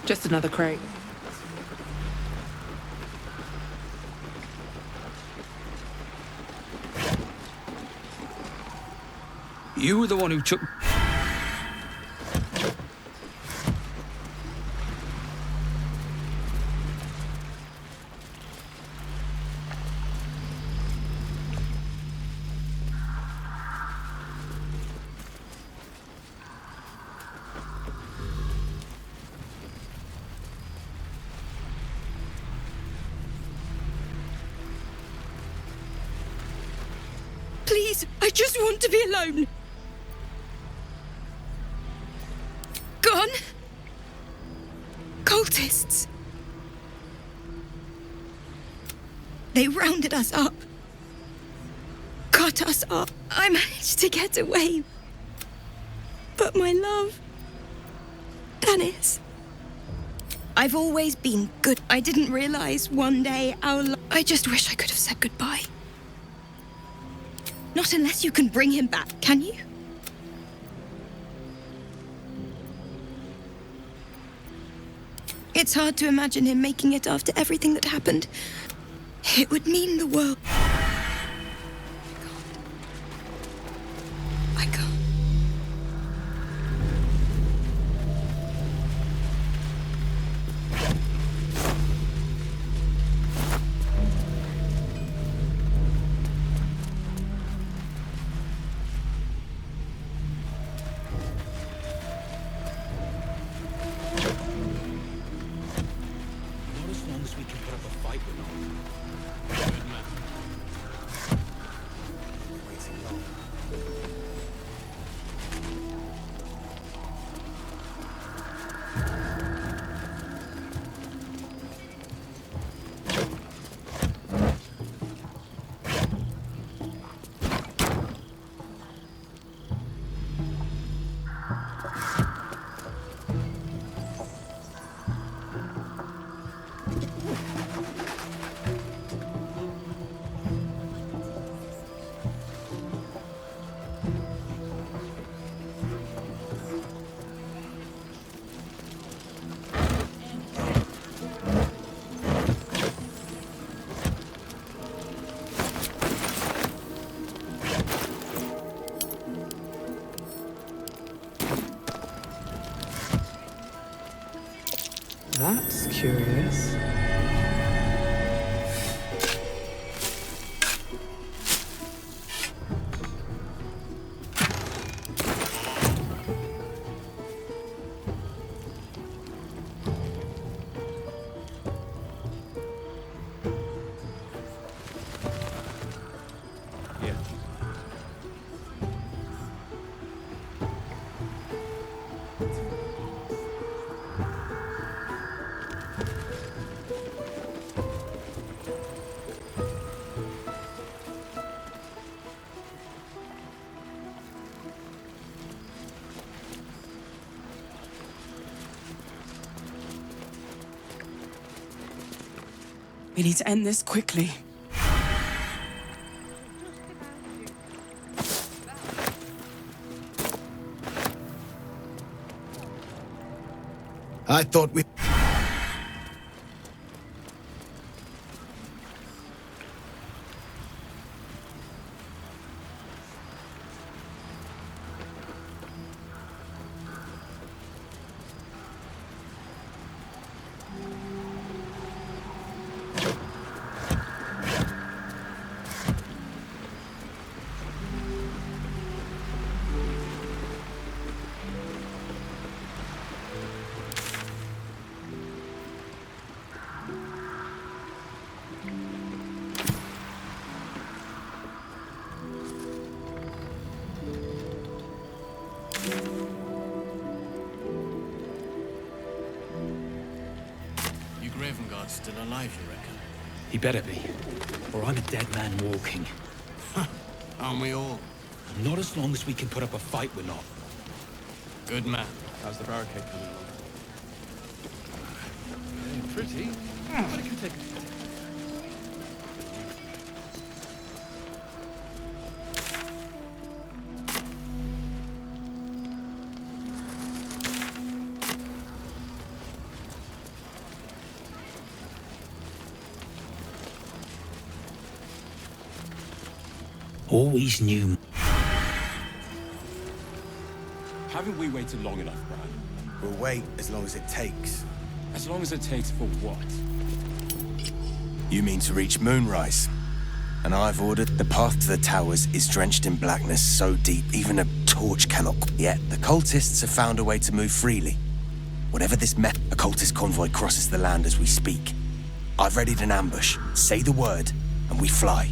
Just another crate. You were the one who took... Please, I just want to be alone. Gone? Cultists. They rounded us up. Cut us up. I managed to get away. But my love... Dennis. I've always been good. I didn't realize one day I just wish I could have said goodbye. Not unless you can bring him back, can you? It's hard to imagine him making it after everything that happened. It would mean the world. I can't. That's curious. We need to end this quickly. I thought we... Still alive, you reckon? He better be, or I'm a dead man walking. Aren't we all? Not as long as we can put up a fight, we're not. Good man. How's the barricade coming along? Getting pretty. But it can take a step. Always knew. Haven't we waited long enough, Brad? We'll wait as long as it takes. As long as it takes for what? You mean to reach moonrise? And I've ordered the path to the towers is drenched in blackness so deep even a torch cannot. Yet the cultists have found a way to move freely. Whatever this a cultist convoy crosses the land as we speak. I've readied an ambush. Say the word, and we fly.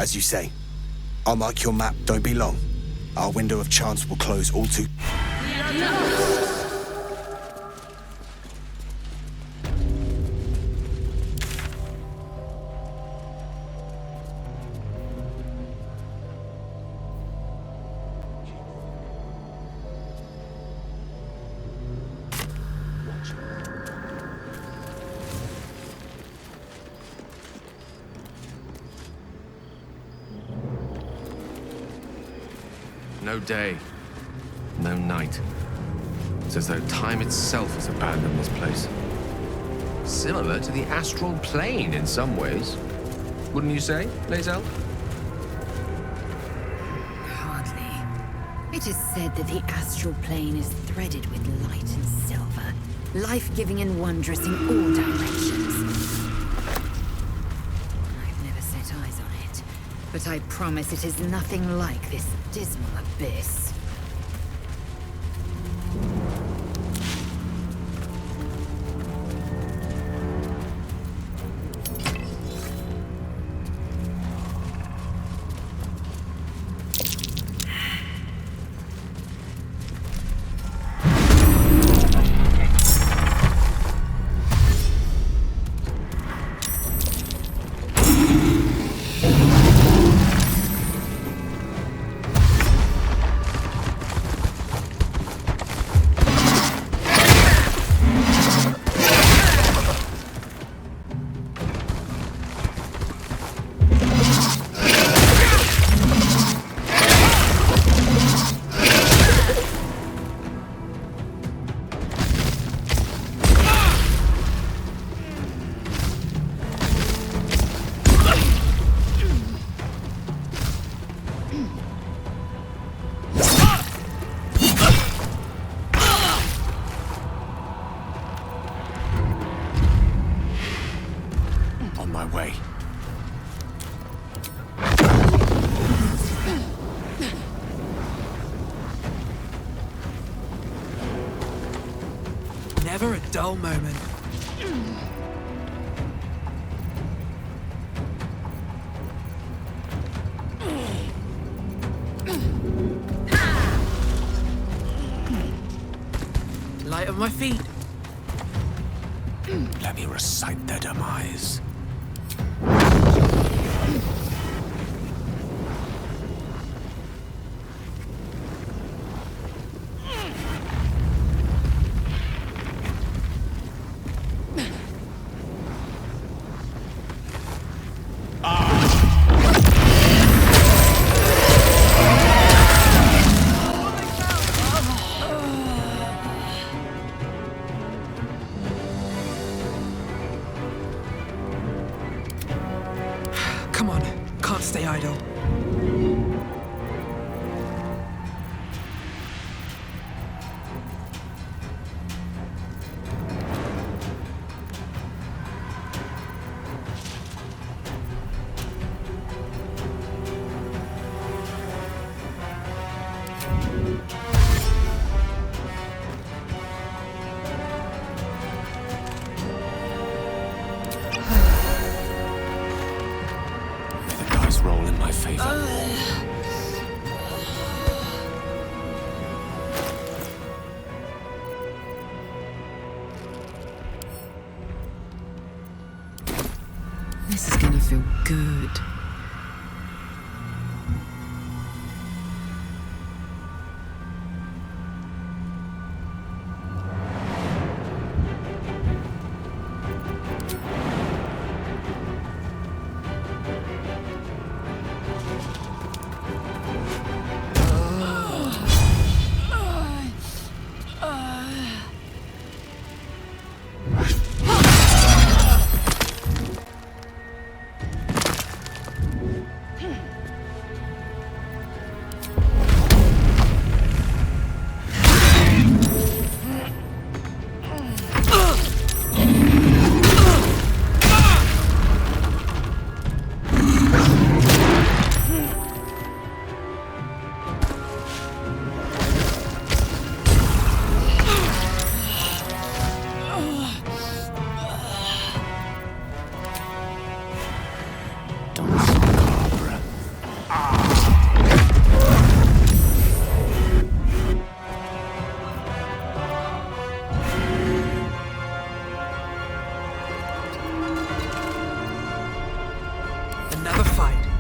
As you say, I'll mark your map, don't be long. Our window of chance will close all too... No day, no night. It's as though time itself has abandoned this place. Similar to the astral plane in some ways. Wouldn't you say, Lae'zel? Hardly. It is said that the astral plane is threaded with light and silver, life-giving and wondrous in all directions. I've never set eyes on it, but I promise it is nothing like this dismal abyss. Never a dull moment. Light of my feet. Let me recite their demise. Come on, can't stay idle. Roll in my favor. This is gonna feel good.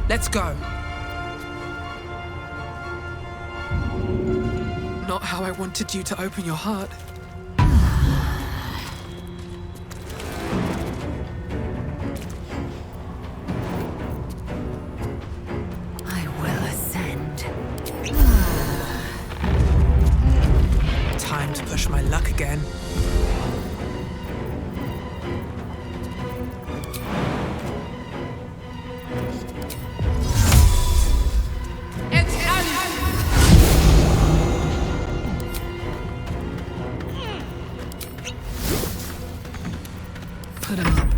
Let's go. Not how I wanted you to open your heart. I will ascend. Time to push my luck again. Put him up.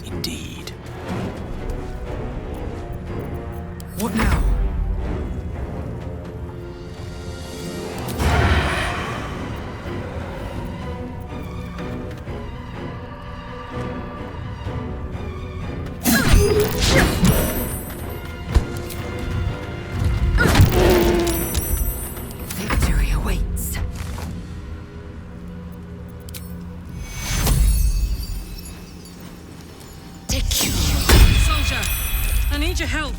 Indeed. What now? Victory awaits. Take you. I need your help.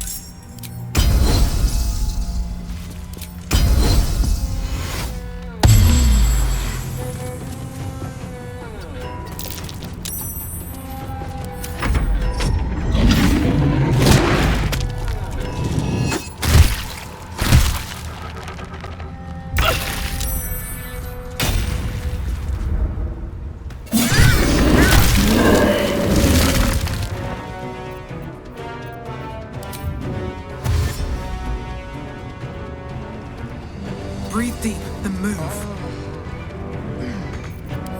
Breathe deep and move.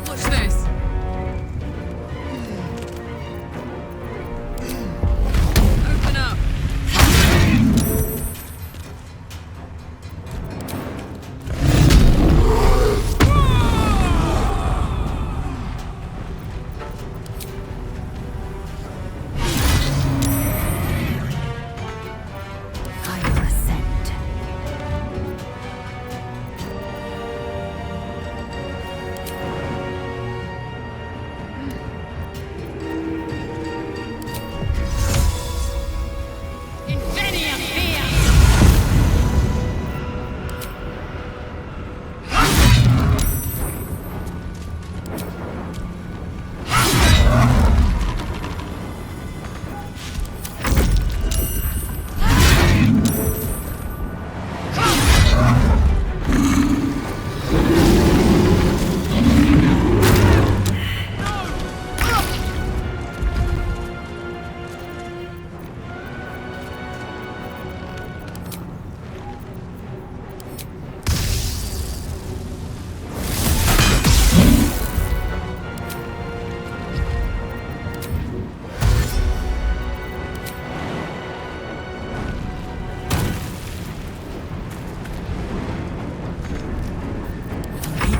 Watch this. Open up. I will ascend.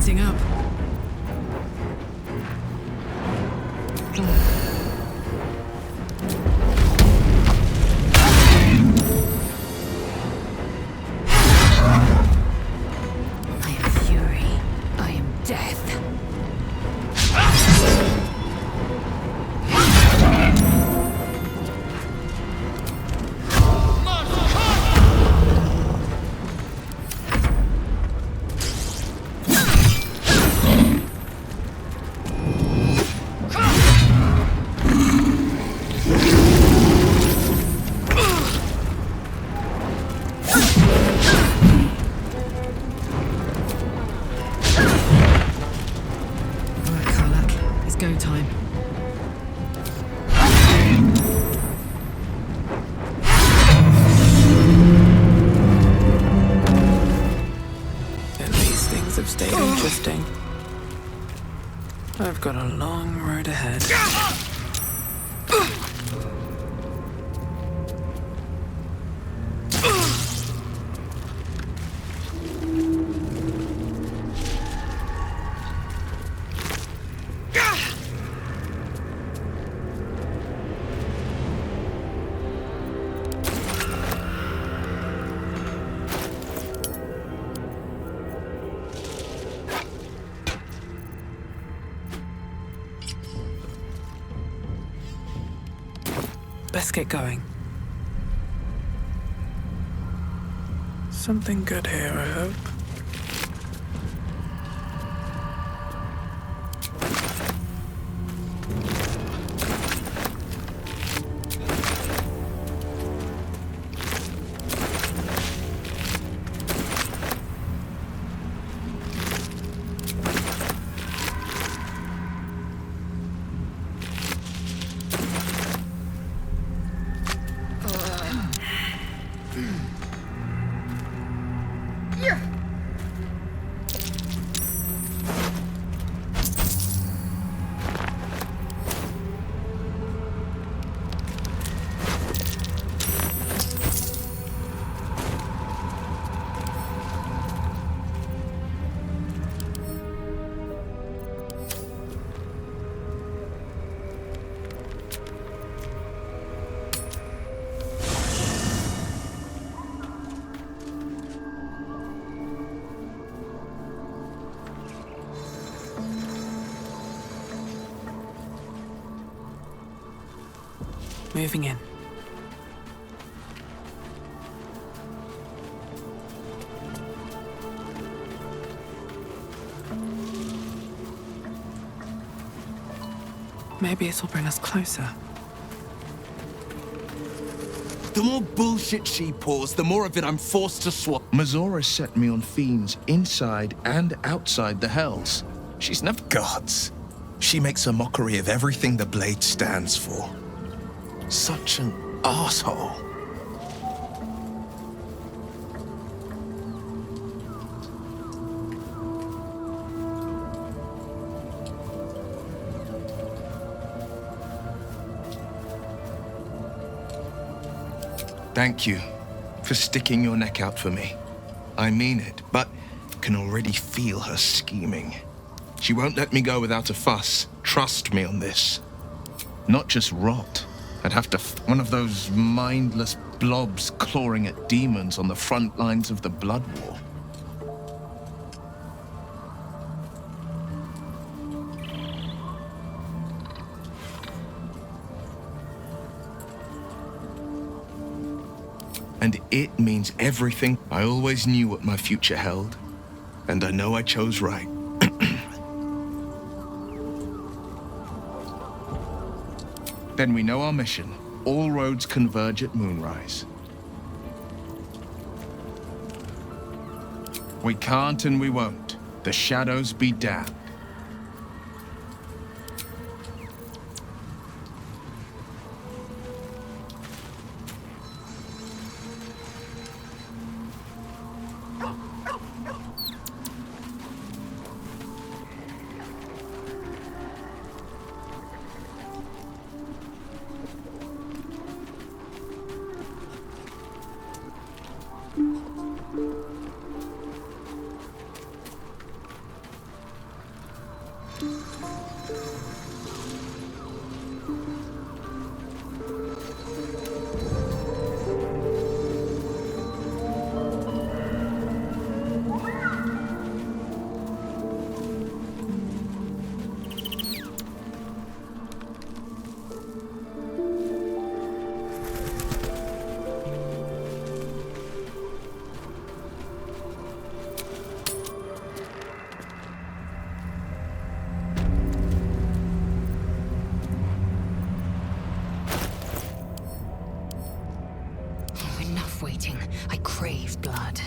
Heating up. I am fury. I am death. Go time. At least things have stayed interesting. I've got a long road ahead. Best get going. Something good here, I hope. Moving in. Maybe it'll bring us closer. The more bullshit she pours, the more of it I'm forced to swallow. Mazora set me on fiends inside and outside the Hells. She's never gods. She makes a mockery of everything the blade stands for. Such an asshole. Thank you for sticking your neck out for me. I mean it, but can already feel her scheming. She won't let me go without a fuss. Trust me on this. Not just rot. I'd have to one of those mindless blobs clawing at demons on the front lines of the Blood War. And it means everything. I always knew what my future held, and I know I chose right. Then we know our mission. All roads converge at moonrise. We can't and we won't. The shadows be damned. Waiting. I crave blood.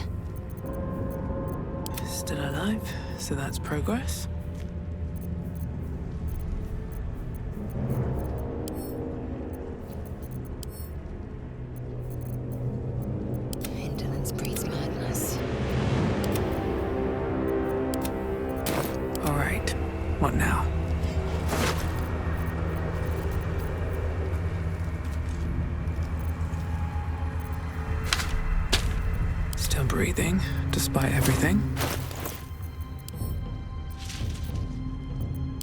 Still alive, so that's progress. Indolence breeds madness. All right, what now? Breathing, despite everything.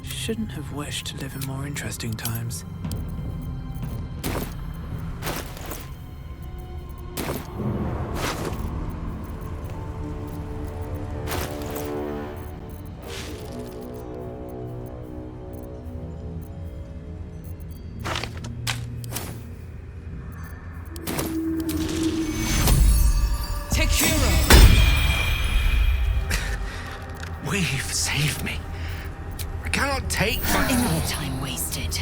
Shouldn't have wished to live in more interesting times. Save me. I cannot take my... Another time wasted.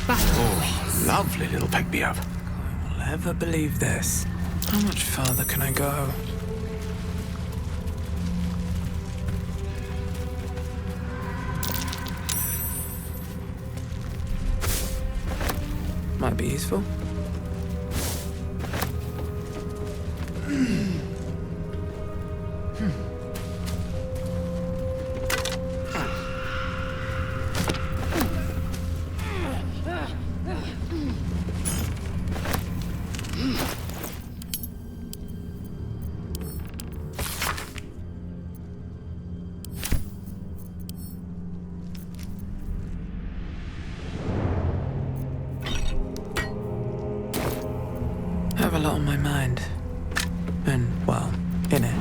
Oh, lovely little pick-me-up. I will ever believe this. How much farther can I go? Might be useful. I have a lot on my mind. And, well, in it.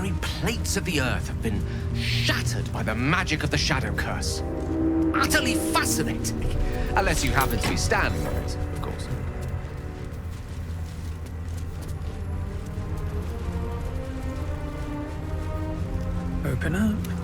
very plates of the earth have been shattered by the magic of the shadow curse. Utterly fascinating. Unless you happen to be standing on it, of course. Open up.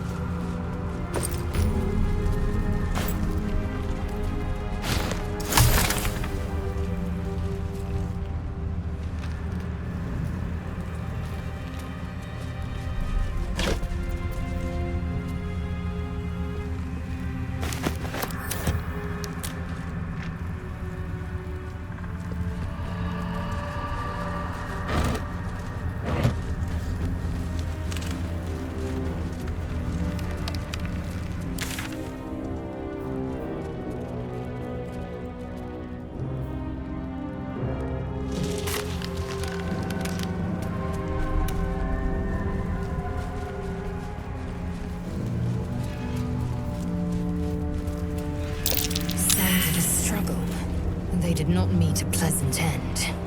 They did not meet a pleasant end.